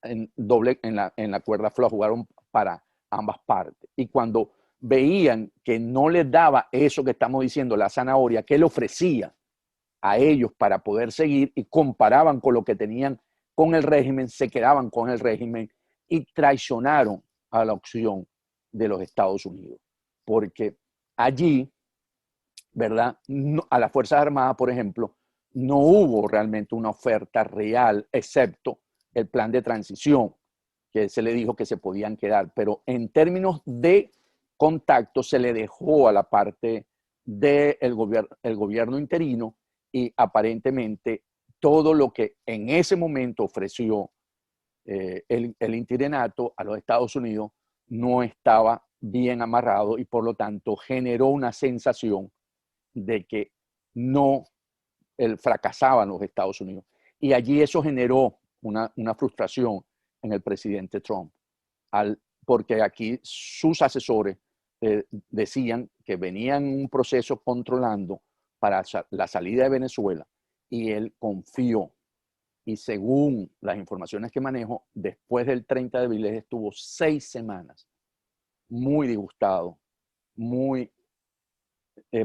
en la cuerda floja, jugaron para ambas partes. Y cuando veían que no les daba eso que estamos diciendo, la zanahoria, que le ofrecía a ellos para poder seguir, y comparaban con lo que tenían con el régimen, se quedaban con el régimen y traicionaron a la opción de los Estados Unidos. Porque allí, ¿verdad? No, a las Fuerzas Armadas, por ejemplo, no hubo realmente una oferta real, excepto el plan de transición, que se le dijo que se podían quedar. Pero en términos de contacto, se le dejó a la parte del gobierno interino, y aparentemente todo lo que en ese momento ofreció el interinato a los Estados Unidos no estaba bien amarrado, y por lo tanto generó una sensación de que no fracasaban los Estados Unidos. Y allí eso generó una frustración en el presidente Trump, porque aquí sus asesores decían que venían un proceso controlando para la salida de Venezuela, y él confió. Y según las informaciones que manejo, después del 30 de abril estuvo 6 semanas muy disgustado, muy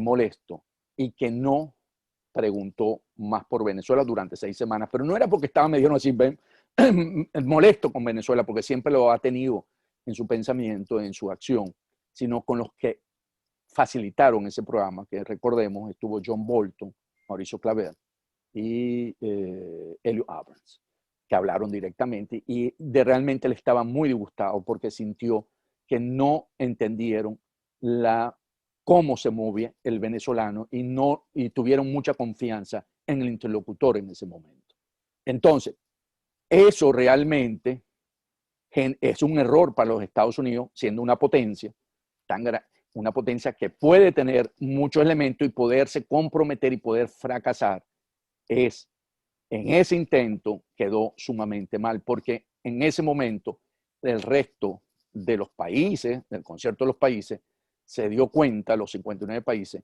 molesto, y que no preguntó más por Venezuela durante 6 semanas. Pero no era porque estaba medio así molesto con Venezuela, porque siempre lo ha tenido en su pensamiento, en su acción, sino con los que facilitaron ese programa, que recordemos, estuvo John Bolton, Mauricio Claver y Elliot Abrams, que hablaron directamente, y realmente él estaba muy disgustado porque sintió que no entendieron cómo se movía el venezolano, y tuvieron mucha confianza en el interlocutor en ese momento. Entonces, eso realmente es un error para los Estados Unidos, siendo una potencia una potencia que puede tener muchos elementos y poderse comprometer y poder fracasar. En ese intento quedó sumamente mal, porque en ese momento el resto de los países, del concierto de los países, se dio cuenta, los 59 países,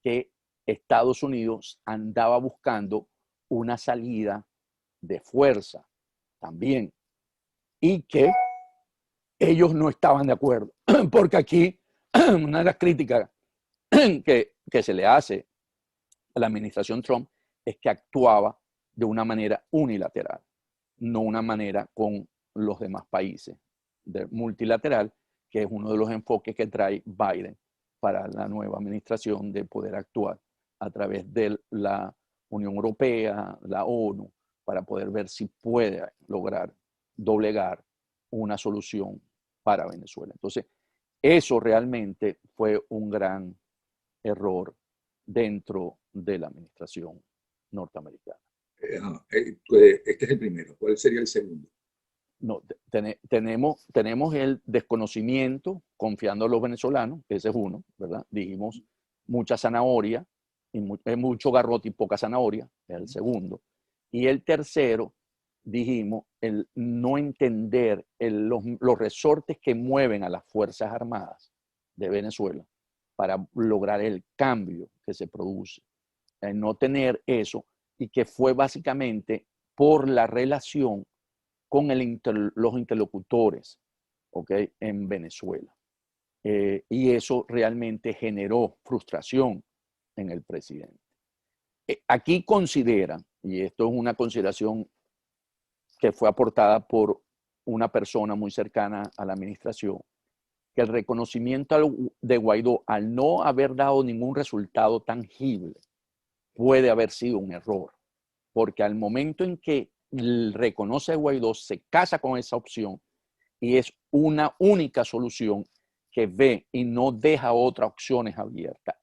que Estados Unidos andaba buscando una salida de fuerza también, y que ellos no estaban de acuerdo, porque aquí una de las críticas que se le hace a la administración Trump es que actuaba de una manera unilateral, no una manera con los demás países, multilateral, que es uno de los enfoques que trae Biden para la nueva administración, de poder actuar a través de la Unión Europea, la ONU, para poder ver si puede lograr doblegar una solución para Venezuela. Entonces, Eso realmente fue un gran error dentro de la administración norteamericana. Este es el primero. ¿Cuál sería el segundo? No, tenemos el desconocimiento, confiando en los venezolanos, ese es uno, ¿verdad? Dijimos mucha zanahoria, y mucho garrote y poca zanahoria, es el segundo. Y el tercero, dijimos, el no entender los resortes que mueven a las Fuerzas Armadas de Venezuela para lograr el cambio que se produce. El no tener eso, y que fue básicamente por la relación con los interlocutores, ¿okay?, en Venezuela. Y eso realmente generó frustración en el presidente. Aquí consideran, y esto es una consideración que fue aportada por una persona muy cercana a la administración, que el reconocimiento de Guaidó, al no haber dado ningún resultado tangible, puede haber sido un error, porque al momento en que reconoce a Guaidó, se casa con esa opción y es una única solución que ve y no deja otras opciones abiertas.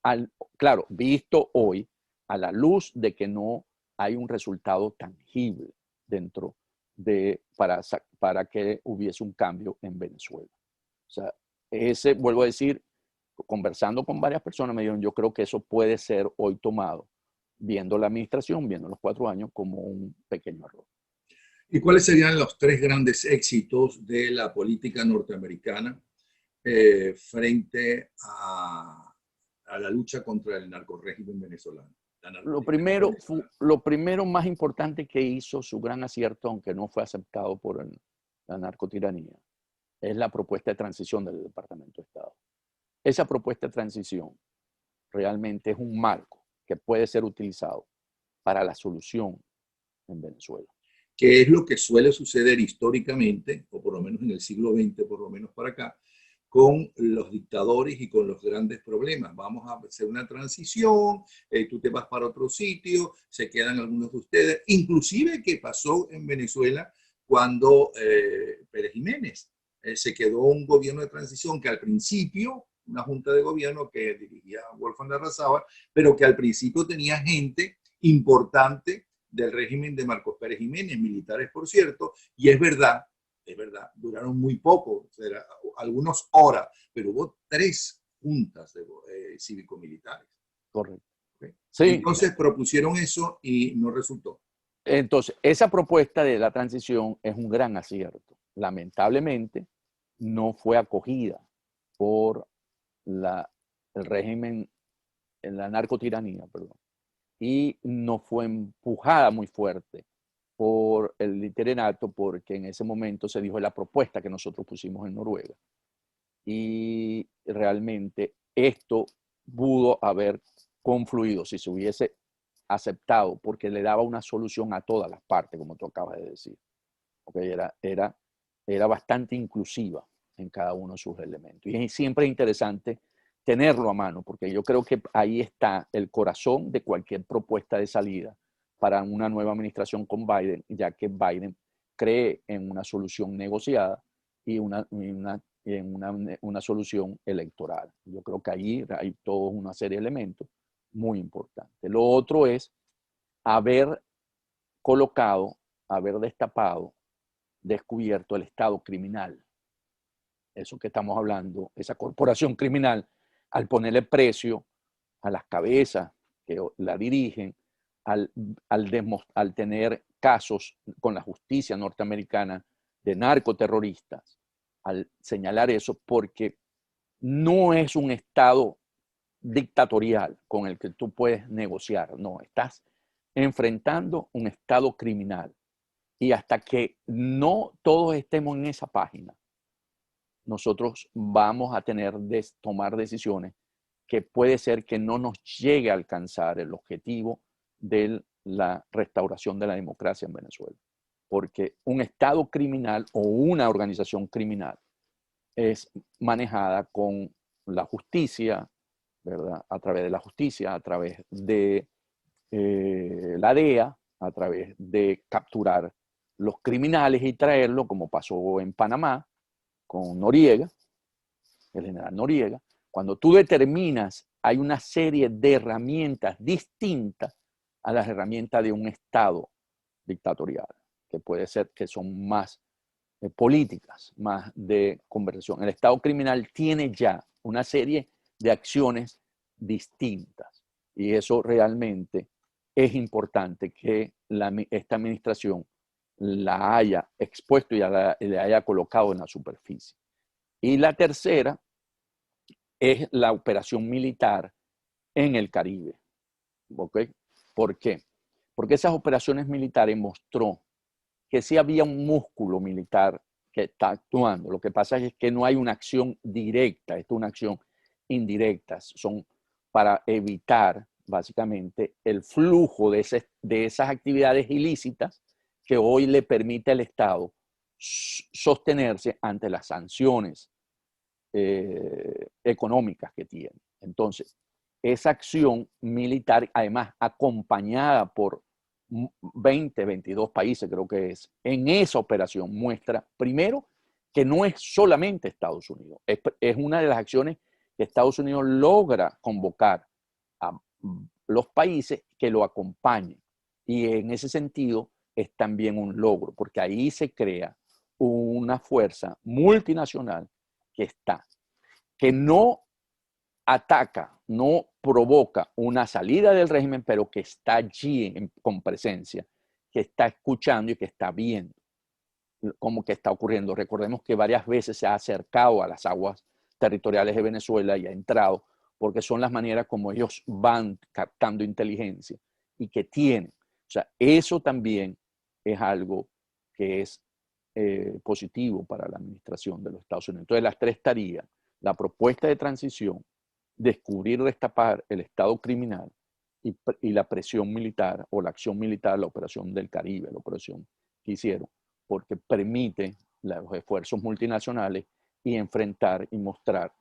Claro, visto hoy, a la luz de que no hay un resultado tangible dentro para que hubiese un cambio en Venezuela. O sea, vuelvo a decir, conversando con varias personas, me dijeron, yo creo que eso puede ser hoy tomado, viendo la administración, viendo los 4 años, como un pequeño error. ¿Y cuáles serían los 3 grandes éxitos de la política norteamericana frente a la lucha contra el narcorrégimen venezolano? Lo primero más importante que hizo, su gran acierto, aunque no fue aceptado por la narcotiranía, es la propuesta de transición del Departamento de Estado. Esa propuesta de transición realmente es un marco que puede ser utilizado para la solución en Venezuela. Que es lo que suele suceder históricamente, o por lo menos en el siglo XX, por lo menos para acá, con los dictadores y con los grandes problemas. Vamos a hacer una transición, tú te vas para otro sitio, se quedan algunos de ustedes, inclusive que pasó en Venezuela cuando Pérez Jiménez se quedó un gobierno de transición que al principio, una junta de gobierno que dirigía Wolfgang Larrazábal, pero que al principio tenía gente importante del régimen de Marcos Pérez Jiménez, militares por cierto, y es verdad, duraron muy poco, algunas horas, pero hubo 3 juntas cívico-militares. Correcto. ¿Okay? Sí. Entonces propusieron eso y no resultó. Entonces, esa propuesta de la transición es un gran acierto. Lamentablemente, no fue acogida por el régimen, la narcotiranía, perdón, y no fue empujada muy fuerte por el literato, porque en ese momento se dijo la propuesta que nosotros pusimos en Noruega. Y realmente esto pudo haber confluido si se hubiese aceptado, porque le daba una solución a todas las partes, como tú acabas de decir. Okay, era bastante inclusiva en cada uno de sus elementos. Y siempre es interesante tenerlo a mano, porque yo creo que ahí está el corazón de cualquier propuesta de salida para una nueva administración con Biden, ya que Biden cree en una solución negociada y una solución electoral. Yo creo que ahí hay toda una serie de elementos muy importantes. Lo otro es haber colocado, haber destapado, descubierto el Estado criminal. Eso que estamos hablando, esa corporación criminal, al ponerle precio a las cabezas que la dirigen, al tener casos con la justicia norteamericana de narcoterroristas, al señalar eso, porque no es un Estado dictatorial con el que tú puedes negociar, no, estás enfrentando un Estado criminal. Y hasta que no todos estemos en esa página, nosotros vamos a tener que tomar decisiones que puede ser que no nos llegue a alcanzar el objetivo de la restauración de la democracia en Venezuela. Porque un Estado criminal o una organización criminal es manejada con la justicia, ¿verdad? A través de la justicia, a través de la DEA, a través de capturar los criminales y traerlos, como pasó en Panamá con Noriega, el general Noriega, cuando tú determinas, hay una serie de herramientas distintas a las herramientas de un Estado dictatorial, que puede ser que son más políticas, más de conversación. El Estado criminal tiene ya una serie de acciones distintas y eso realmente es importante que esta administración la haya expuesto y la haya colocado en la superficie. Y la tercera es la operación militar en el Caribe. ¿Ok? ¿Por qué? Porque esas operaciones militares mostró que sí había un músculo militar que está actuando. Lo que pasa es que no hay una acción directa, esto es una acción indirecta. Son para evitar básicamente el flujo de esas actividades ilícitas que hoy le permite al Estado sostenerse ante las sanciones económicas que tiene. Entonces, esa acción militar, además acompañada por 20, 22 países, creo que es, en esa operación muestra, primero, que no es solamente Estados Unidos, es una de las acciones que Estados Unidos logra convocar a los países que lo acompañen. Y en ese sentido es también un logro, porque ahí se crea una fuerza multinacional que no ataca, no provoca una salida del régimen, pero que está allí con presencia, que está escuchando y que está viendo cómo que está ocurriendo. Recordemos que varias veces se ha acercado a las aguas territoriales de Venezuela y ha entrado, porque son las maneras como ellos van captando inteligencia y que tienen. O sea, eso también es algo que es positivo para la administración de los Estados Unidos. Entonces, las tres tareas, la propuesta de transición, descubrir, destapar el Estado criminal y la presión militar o la acción militar, la operación del Caribe, la operación que hicieron, porque permite los esfuerzos multinacionales y enfrentar y mostrar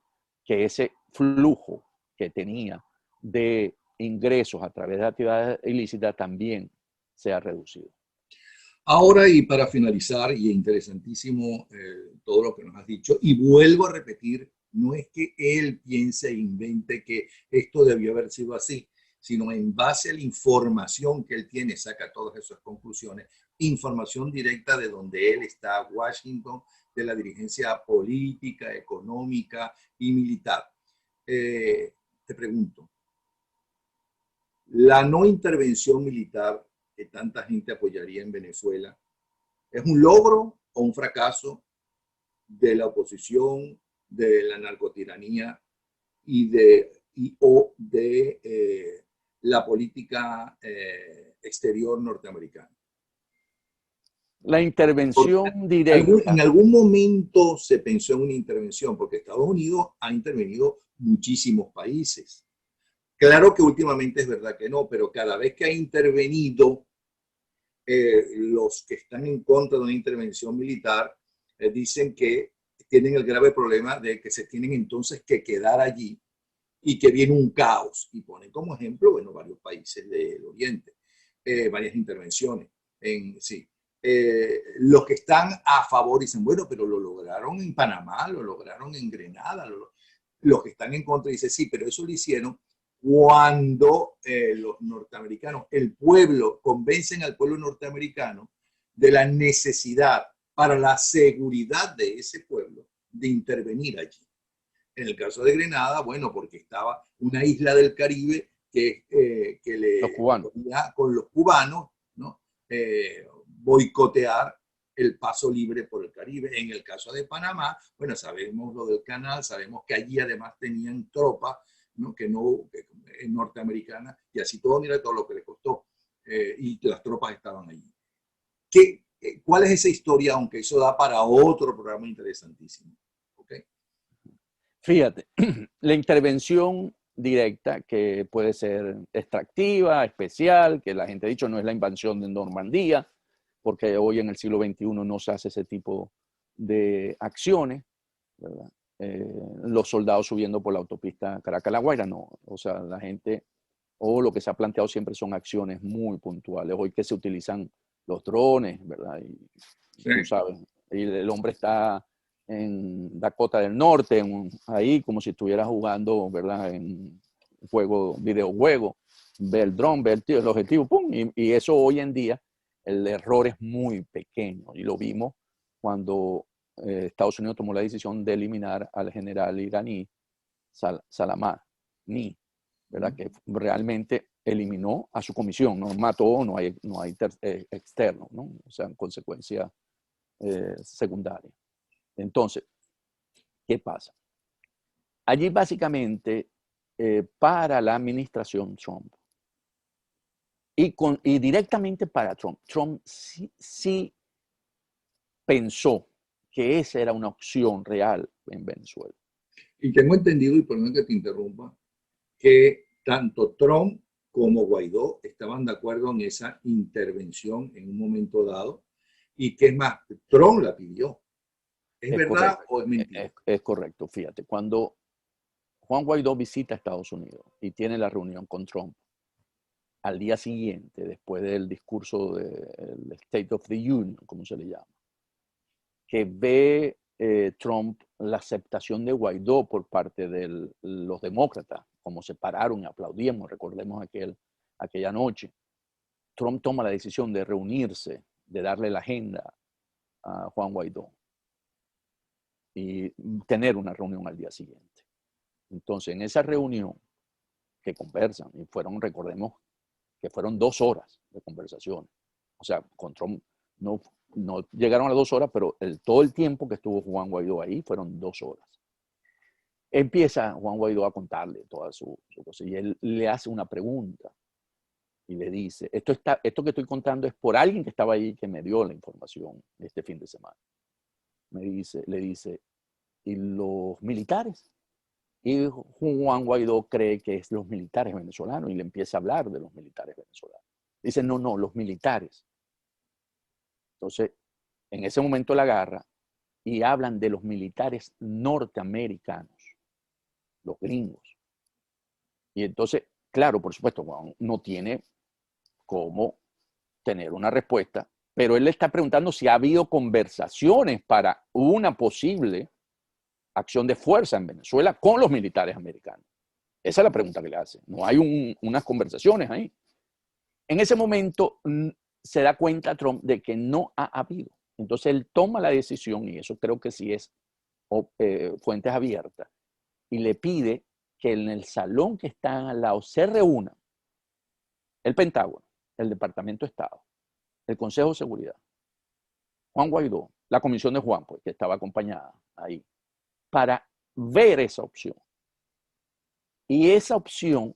que ese flujo que tenía de ingresos a través de actividades ilícitas también se ha reducido. Ahora, y para finalizar, y interesantísimo todo lo que nos has dicho, y vuelvo a repetir, no es que él piense e invente que esto debió haber sido así, sino en base a la información que él tiene, saca todas esas conclusiones, información directa de donde él está, Washington, de la dirigencia política, económica y militar. Te pregunto, la no intervención militar que tanta gente apoyaría en Venezuela, ¿es un logro o un fracaso de la oposición, de la narcotiranía o de la política exterior norteamericana? La intervención directa. En algún momento se pensó en una intervención, porque Estados Unidos ha intervenido muchísimos países. Claro que últimamente es verdad que no, pero cada vez que ha intervenido, los que están en contra de una intervención militar dicen que tienen el grave problema de que se tienen entonces que quedar allí y que viene un caos. Y ponen como ejemplo, bueno, varios países del Oriente, varias intervenciones. Sí. Los que están a favor dicen, bueno, pero lo lograron en Panamá, lo lograron en Grenada. Los que están en contra dicen, sí, pero eso lo hicieron cuando los norteamericanos, el pueblo, convencen al pueblo norteamericano de la necesidad para la seguridad de ese pueblo de intervenir allí. En el caso de Grenada, bueno, porque estaba una isla del Caribe que le ponía con los cubanos, ¿no? Boicotear el paso libre por el Caribe. En el caso de Panamá, bueno, sabemos lo del canal, sabemos que allí además tenían tropas, ¿no? que norteamericanas, y así todo, mira todo lo que le costó, y las tropas estaban allí. ¿Cuál es esa historia? Aunque eso da para otro programa interesantísimo. ¿Okay? Fíjate, la intervención directa, que puede ser extractiva, especial, que la gente ha dicho no es la invasión de Normandía, porque hoy en el siglo XXI no se hace ese tipo de acciones, ¿verdad? Los soldados subiendo por la autopista Caracas-La Guaira, no. O sea, la gente, o lo que se ha planteado siempre son acciones muy puntuales. Hoy que se utilizan los drones, ¿verdad? Y sí. Tú sabes, y el hombre está en Dakota del Norte, ahí como si estuviera jugando, ¿verdad? En un juego, videojuego, ve el dron, ve el objetivo, ¡pum! Y eso hoy en día, el error es muy pequeño. Y lo vimos cuando Estados Unidos tomó la decisión de eliminar al general iraní Salamani, ¿verdad? Que realmente eliminó a su comisión, no mató, no hay externo, ¿no? O sea, consecuencia secundaria. Entonces, ¿qué pasa? Allí básicamente para la administración Trump y directamente para Trump sí pensó que esa era una opción real en Venezuela. Y tengo entendido, y perdón que te interrumpa, que tanto Trump como Guaidó estaban de acuerdo en esa intervención en un momento dado, y que es más, Trump la pidió. ¿Es verdad correcto, o es mentira? es correcto, fíjate. Cuando Juan Guaidó visita Estados Unidos y tiene la reunión con Trump, al día siguiente, después del discurso del State of the Union, como se le llama, que ve Trump la aceptación de Guaidó por parte de los demócratas, como se pararon y aplaudíamos, recordemos aquella noche. Trump toma la decisión de reunirse, de darle la agenda a Juan Guaidó y tener una reunión al día siguiente. Entonces, en esa reunión que conversan, y recordemos que fueron 2 horas de conversación. O sea, con Trump no llegaron a las 2 horas, pero todo el tiempo que estuvo Juan Guaidó ahí fueron 2 horas. Empieza Juan Guaidó a contarle toda su cosa y él le hace una pregunta y le dice, esto que estoy contando es por alguien que estaba ahí que me dio la información este fin de semana. Le dice, ¿y los militares? Y Juan Guaidó cree que es los militares venezolanos y le empieza a hablar de los militares venezolanos. Dice, no, los militares. Entonces, en ese momento la agarra y hablan de los militares norteamericanos, los gringos. Y entonces, claro, por supuesto, Juan no tiene cómo tener una respuesta, pero él le está preguntando si ha habido conversaciones para una posible acción de fuerza en Venezuela con los militares americanos. Esa es la pregunta que le hace. No hay unas conversaciones ahí. En ese momento se da cuenta Trump de que no ha habido. Entonces él toma la decisión, y eso creo que sí es fuentes abiertas, y le pide que en el salón que está al lado se reúnan el Pentágono, el Departamento de Estado, el Consejo de Seguridad, Juan Guaidó, la comisión de Juan, pues, que estaba acompañada ahí, para ver esa opción. Y esa opción,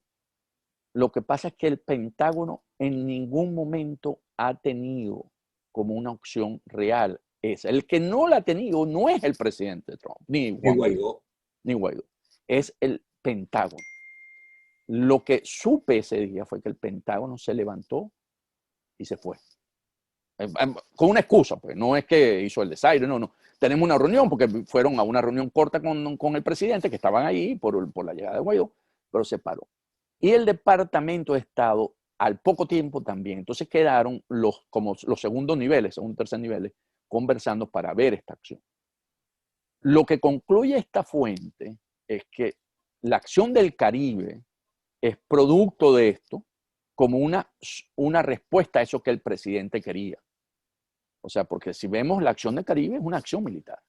lo que pasa es que el Pentágono en ningún momento ha tenido como una opción real esa. El que no la ha tenido no es el presidente Trump, ni Juan Guaidó, ni Guaidó. Es el Pentágono. Lo que supe ese día fue que el Pentágono se levantó y se fue. Con una excusa, pues no es que hizo el desaire, no. Tenemos una reunión, porque fueron a una reunión corta con el presidente, que estaban ahí por la llegada de Guaidó, pero se paró. Y el Departamento de Estado al poco tiempo también. Entonces quedaron como los segundos niveles, segundo y tercer niveles, conversando para ver esta acción. Lo que concluye esta fuente es que la acción del Caribe es producto de esto como una respuesta a eso que el presidente quería. O sea, porque si vemos la acción del Caribe es una acción militar.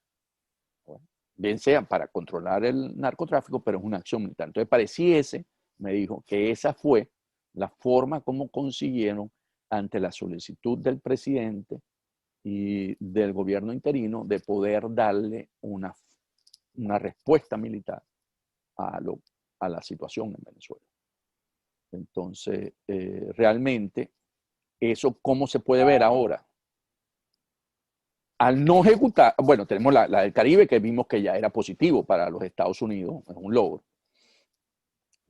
Bueno, bien sea para controlar el narcotráfico, pero es una acción militar. Entonces pareciese, me dijo, que esa fue la forma como consiguieron ante la solicitud del presidente y del gobierno interino de poder darle una respuesta militar a la situación en Venezuela. Entonces, realmente, eso cómo se puede ver ahora. Al no ejecutar, bueno, tenemos la del Caribe, que vimos que ya era positivo para los Estados Unidos, es un logro.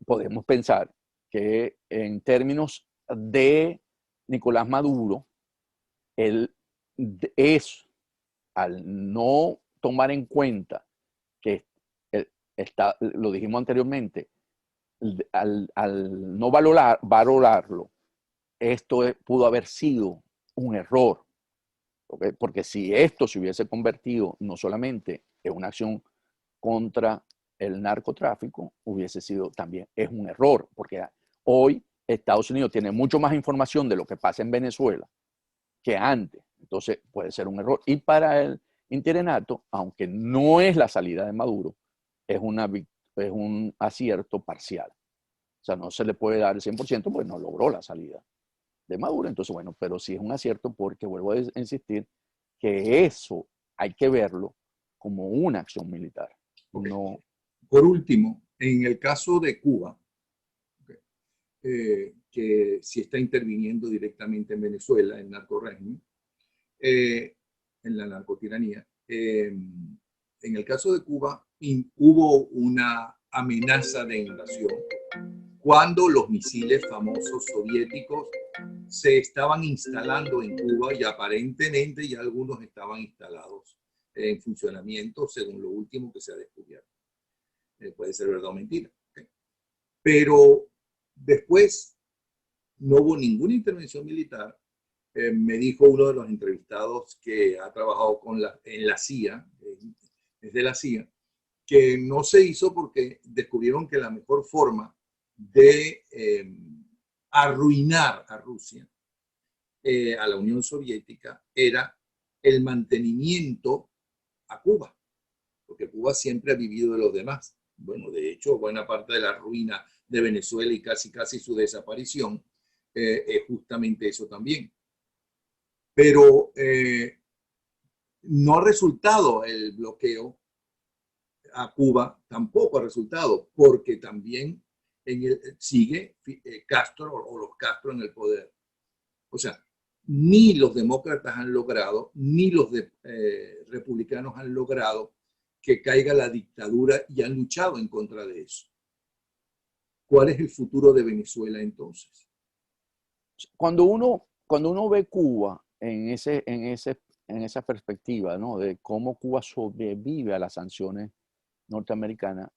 Podemos pensar que en términos de Nicolás Maduro, él es, al no tomar en cuenta que lo dijimos anteriormente, al no valorarlo, esto pudo haber sido un error ¿ok? Porque si esto se hubiese convertido no solamente en una acción contra el narcotráfico, hubiese sido también, es un error, porque hoy Estados Unidos tiene mucho más información de lo que pasa en Venezuela que antes. Entonces puede ser un error. Y para el interinato, aunque no es la salida de Maduro, es un acierto parcial. O sea, no se le puede dar el 100% porque no logró la salida de Maduro. Entonces, bueno, pero sí es un acierto porque vuelvo a insistir que eso hay que verlo como una acción militar. Okay. No. Por último, en el caso de Cuba, okay, que sí está interviniendo directamente en Venezuela, en narcorrégimen, en la narcotiranía, en el caso de Cuba hubo una amenaza de invasión cuando los misiles famosos soviéticos se estaban instalando en Cuba y aparentemente ya algunos estaban instalados en funcionamiento según lo último que se ha descubierto. Puede ser verdad o mentira. ¿Okay? Pero después no hubo ninguna intervención militar. Me dijo uno de los entrevistados que ha trabajado en la CIA, desde la CIA, que no se hizo porque descubrieron que la mejor forma de arruinar a Rusia, a la Unión Soviética, era el mantenimiento a Cuba, porque Cuba siempre ha vivido de los demás. Bueno, de hecho, buena parte de la ruina de Venezuela y casi su desaparición es justamente eso también. Pero no ha resultado el bloqueo a Cuba, tampoco ha resultado, porque también sigue Castro o los Castro en el poder. O sea, ni los demócratas han logrado, ni los republicanos han logrado que caiga la dictadura y han luchado en contra de eso. ¿Cuál es el futuro de Venezuela entonces? Cuando uno ve Cuba en esa perspectiva, ¿no? De cómo Cuba sobrevive a las sanciones norteamericanas,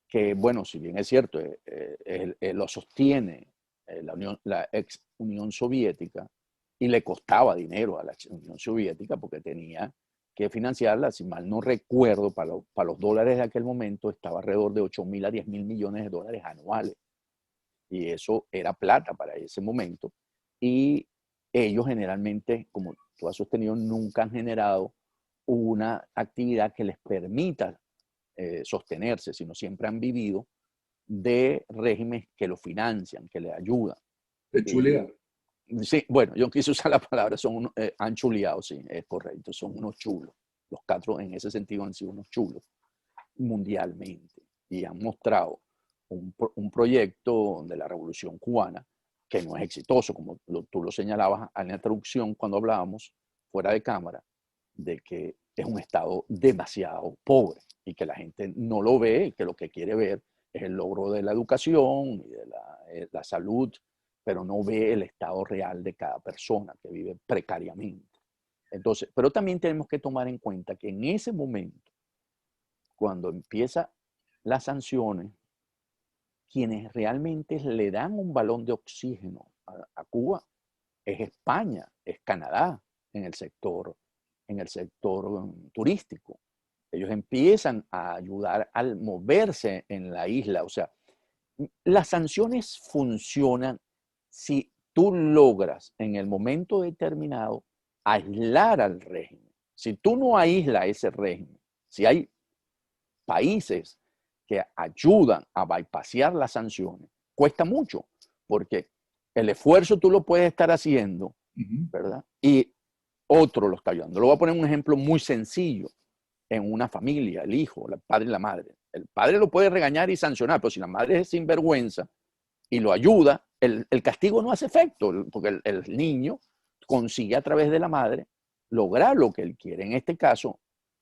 que bueno, si bien es cierto, lo sostiene la ex Unión Soviética y le costaba dinero a la Unión Soviética porque tenía que financiarla, si mal no recuerdo, para los dólares de aquel momento estaba alrededor de 8.000 a 10.000 millones de dólares anuales. Y eso era plata para ese momento. Y ellos generalmente, como tú has sostenido, nunca han generado una actividad que les permita sostenerse, sino siempre han vivido de regímenes que lo financian, que le ayudan. Pechulear. Sí, bueno, yo quise usar la palabra, han chuleado, sí, es correcto, son unos chulos. Los Castro en ese sentido han sido unos chulos mundialmente y han mostrado un proyecto de la Revolución Cubana que no es exitoso, como tú lo señalabas en la introducción cuando hablábamos fuera de cámara, de que es un Estado demasiado pobre y que la gente no lo ve y que lo que quiere ver es el logro de la educación y de la salud, pero no ve el estado real de cada persona que vive precariamente. Entonces, pero también tenemos que tomar en cuenta que en ese momento, cuando empiezan las sanciones, quienes realmente le dan un balón de oxígeno a Cuba es España, es Canadá en el sector turístico. Ellos empiezan a ayudar al moverse en la isla. O sea, las sanciones funcionan si tú logras en el momento determinado aislar al régimen. Si tú no aíslas ese régimen, si hay países que ayudan a bypassear las sanciones, cuesta mucho, porque el esfuerzo tú lo puedes estar haciendo, ¿verdad? Y otro lo está ayudando. Le voy a poner un ejemplo muy sencillo en una familia, el hijo, el padre y la madre. El padre lo puede regañar y sancionar, pero si la madre es sinvergüenza y lo ayuda, el castigo no hace efecto, porque el niño consigue a través de la madre lograr lo que él quiere. En este caso,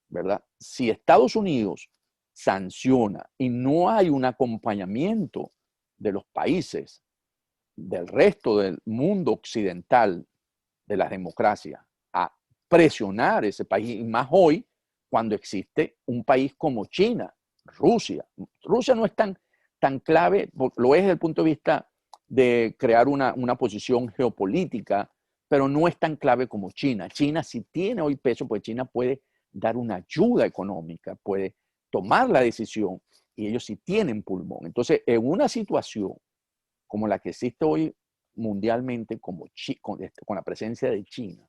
¿verdad? Si Estados Unidos sanciona y no hay un acompañamiento de los países del resto del mundo occidental de las democracias a presionar ese país, y más hoy cuando existe un país como China, Rusia. Rusia no es tan clave, lo es desde el punto de vista de crear una posición geopolítica, pero no es tan clave como China. China sí tiene hoy peso, pues China puede dar una ayuda económica, puede tomar la decisión y ellos sí tienen pulmón. Entonces, en una situación como la que existe hoy mundialmente, como con la presencia de China,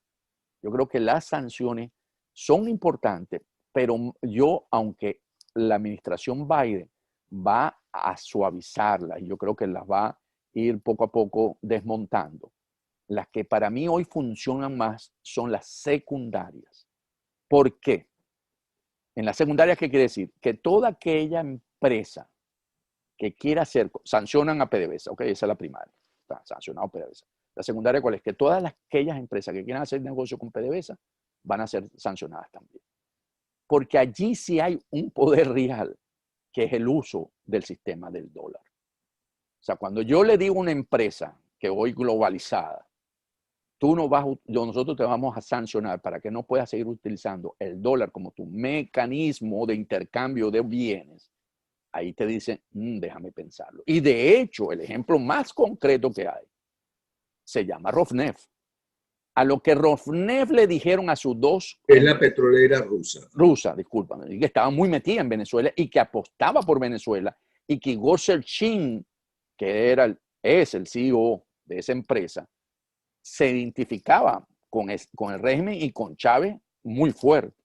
yo creo que las sanciones son importantes, pero yo, aunque la administración Biden va a suavizarlas, y yo creo que las va a ir poco a poco desmontando, las que para mí hoy funcionan más son las secundarias. ¿Por qué? En las secundarias, ¿qué quiere decir? Que toda aquella empresa que quiera hacer, sancionan a PDVSA, ok, esa es la primaria, está sancionado PDVSA. La secundaria, ¿cuál es? Que todas aquellas empresas que quieran hacer negocio con PDVSA van a ser sancionadas también. Porque allí sí hay un poder real, que es el uso del sistema del dólar. O sea, cuando yo le digo a una empresa que hoy globalizada, tú no vas, nosotros te vamos a sancionar para que no puedas seguir utilizando el dólar como tu mecanismo de intercambio de bienes, ahí te dicen, déjame pensarlo. Y de hecho, el ejemplo más concreto que hay se llama Rosneft. A lo que Rosneft le dijeron a sus dos... Es la petrolera rusa. Rusa, discúlpame, y que estaba muy metida en Venezuela y que apostaba por Venezuela, y que Igor Serchin, que es el CEO de esa empresa, se identificaba con el régimen y con Chávez muy fuerte.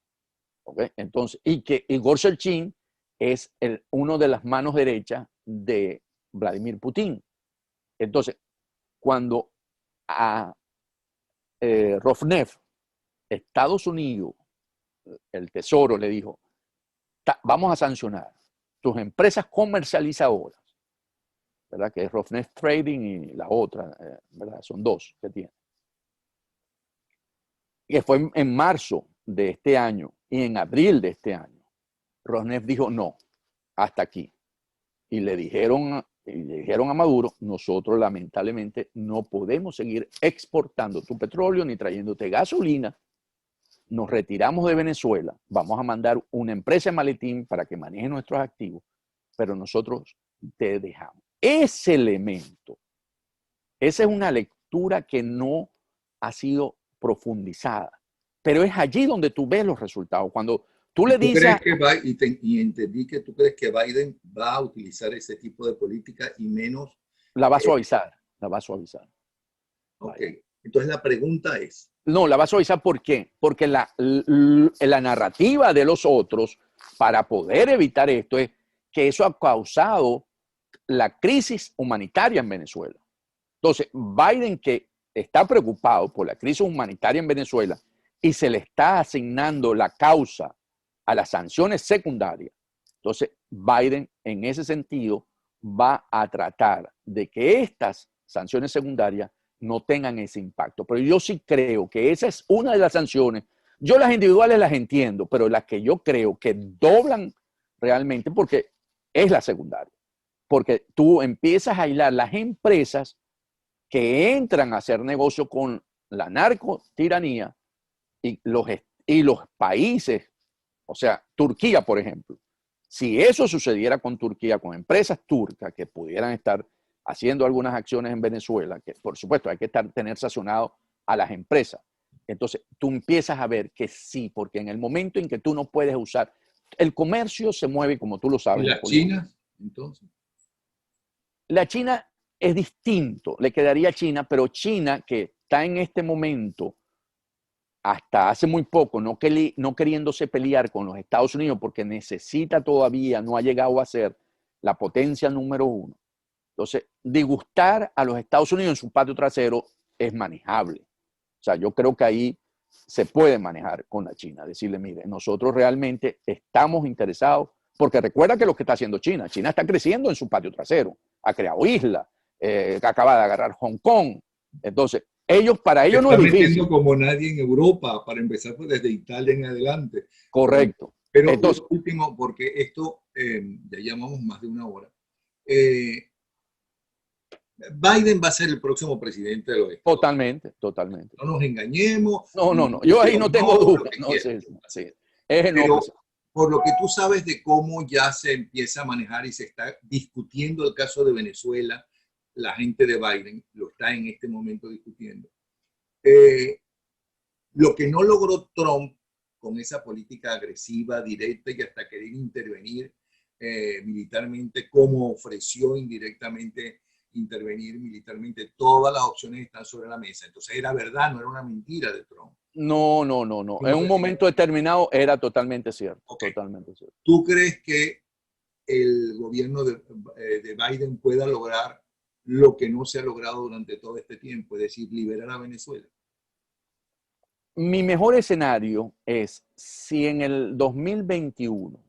¿Okay? Entonces, y que Igor Serchin es uno de las manos derechas de Vladimir Putin. Entonces, cuando a Rosneft, Estados Unidos, el Tesoro le dijo, vamos a sancionar tus empresas comercializadoras, ¿verdad? Que es Rosneft Trading y la otra, ¿verdad? Son dos que tiene. Que fue en marzo de este año y en abril de este año. Rosneft dijo no, hasta aquí. Y le dijeron a Maduro, nosotros lamentablemente no podemos seguir exportando tu petróleo ni trayéndote gasolina. Nos retiramos de Venezuela, vamos a mandar una empresa en maletín para que maneje nuestros activos, pero nosotros te dejamos. Ese elemento, esa es una lectura que no ha sido profundizada, pero es allí donde tú ves los resultados. Cuando tú le dices... Y entendí que tú crees que Biden va a utilizar ese tipo de política y menos... La va a suavizar, la va a suavizar. Ok, entonces la pregunta es... No, la va a suavizar, ¿por qué? Porque la narrativa de los otros, para poder evitar esto, es que eso ha causado la crisis humanitaria en Venezuela. Entonces, Biden, que está preocupado por la crisis humanitaria en Venezuela y se le está asignando la causa a las sanciones secundarias, entonces Biden en ese sentido va a tratar de que estas sanciones secundarias no tengan ese impacto. Pero yo sí creo que esa es una de las sanciones. Yo las individuales las entiendo, pero las que yo creo que doblan realmente, porque es la secundaria. Porque tú empiezas a aislar las empresas que entran a hacer negocio con la narcotiranía y los países, o sea, Turquía, por ejemplo. Si eso sucediera con Turquía, con empresas turcas que pudieran estar haciendo algunas acciones en Venezuela, que por supuesto hay que tener sancionado a las empresas. Entonces, tú empiezas a ver que sí, porque en el momento en que tú no puedes usar, el comercio se mueve, como tú lo sabes. ¿Y la China, entonces? La China es distinto, le quedaría a China, pero China, que está en este momento, hasta hace muy poco, no queriéndose pelear con los Estados Unidos porque necesita todavía, no ha llegado a ser la potencia número uno. Entonces, disgustar a los Estados Unidos en su patio trasero es manejable. O sea, yo creo que ahí se puede manejar con la China. Decirle, mire, nosotros realmente estamos interesados, porque recuerda que lo que está haciendo China está creciendo en su patio trasero, ha creado islas, acaba de agarrar Hong Kong. Entonces, para ellos no es difícil. Está metiendo como nadie en Europa, para empezar pues desde Italia en adelante. Correcto. Pero entonces, lo último, porque esto ya llevamos más de una hora. Biden va a ser el próximo presidente de los Estados Unidos. Totalmente, totalmente. No nos engañemos. No. Yo ahí no tengo duda. No, sí. Pero por lo que tú sabes de cómo ya se empieza a manejar y se está discutiendo el caso de Venezuela, la gente de Biden lo está en este momento discutiendo. Lo que no logró Trump con esa política agresiva, directa y hasta querer intervenir militarmente, como ofreció indirectamente intervenir militarmente, todas las opciones están sobre la mesa. Entonces era verdad, no era una mentira de Trump. No, no, no, no. En un momento determinado era totalmente cierto. Okay. Totalmente cierto. ¿Tú crees que el gobierno de Biden pueda lograr lo que no se ha logrado durante todo este tiempo, es decir, liberar a Venezuela? Mi mejor escenario es si en el 2021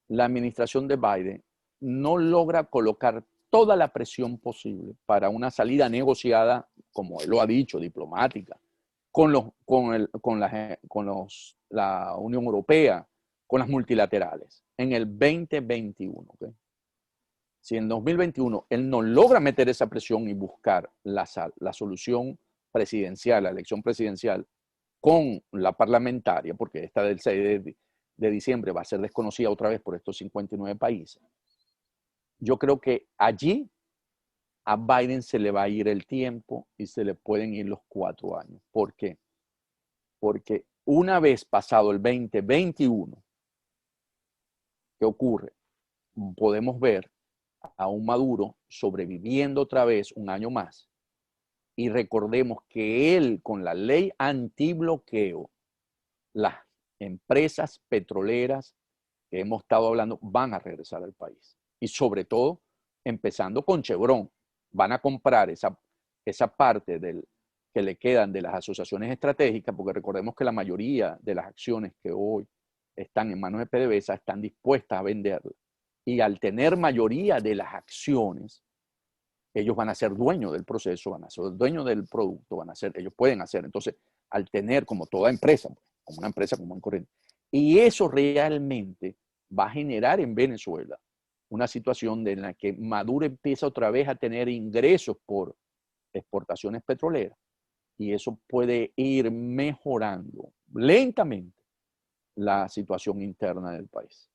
la administración de Biden no logra colocar toda la presión posible para una salida negociada, como él lo ha dicho, diplomática, con la Unión Europea, con las multilaterales, en el 2021. ¿Okay? Si en 2021 él no logra meter esa presión y buscar la solución presidencial, la elección presidencial, con la parlamentaria, porque esta del 6 de diciembre va a ser desconocida otra vez por estos 59 países, yo creo que allí a Biden se le va a ir el tiempo y se le pueden ir los 4 años. ¿Por qué? Porque una vez pasado el 2021, ¿qué ocurre? Podemos ver a un Maduro sobreviviendo otra vez un año más. Y recordemos que él, con la ley antibloqueo, las empresas petroleras que hemos estado hablando van a regresar al país. Y sobre todo, empezando con Chevron, van a comprar esa parte que le quedan de las asociaciones estratégicas, porque recordemos que la mayoría de las acciones que hoy están en manos de PDVSA están dispuestas a venderlas. Y al tener mayoría de las acciones, ellos van a ser dueños del proceso, van a ser dueños del producto, ellos pueden hacer. Entonces, al tener, como toda empresa, como una empresa común y corriente, y eso realmente va a generar en Venezuela una situación en la que Maduro empieza otra vez a tener ingresos por exportaciones petroleras, y eso puede ir mejorando lentamente la situación interna del país.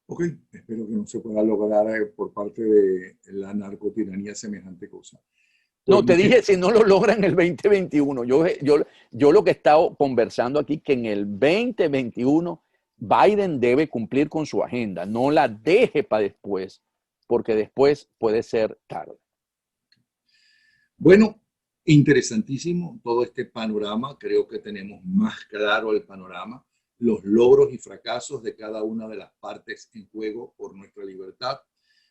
Ok, espero que no se pueda lograr por parte de la narcotiranía semejante cosa. No, te dije si no lo logran en el 2021. Yo lo que he estado conversando aquí, que en el 2021 Biden debe cumplir con su agenda. No la deje para después, porque después puede ser tarde. Bueno, interesantísimo todo este panorama. Creo que tenemos más claro el panorama, los logros y fracasos de cada una de las partes en juego por nuestra libertad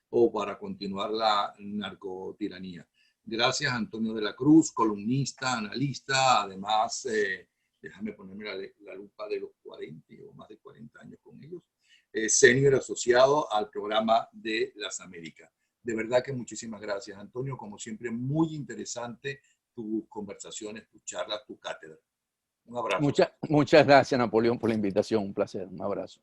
o para continuar la narcotiranía. Gracias, Antonio de la Cruz, columnista, analista, además, déjame ponerme la lupa de los 40 o más de 40 años con ellos, senior asociado al programa de las Américas. De verdad que muchísimas gracias, Antonio. Como siempre, muy interesante tus conversaciones, tus charlas, tu cátedra. Un abrazo. Muchas gracias, Napoleón, por la invitación. Un placer. Un abrazo.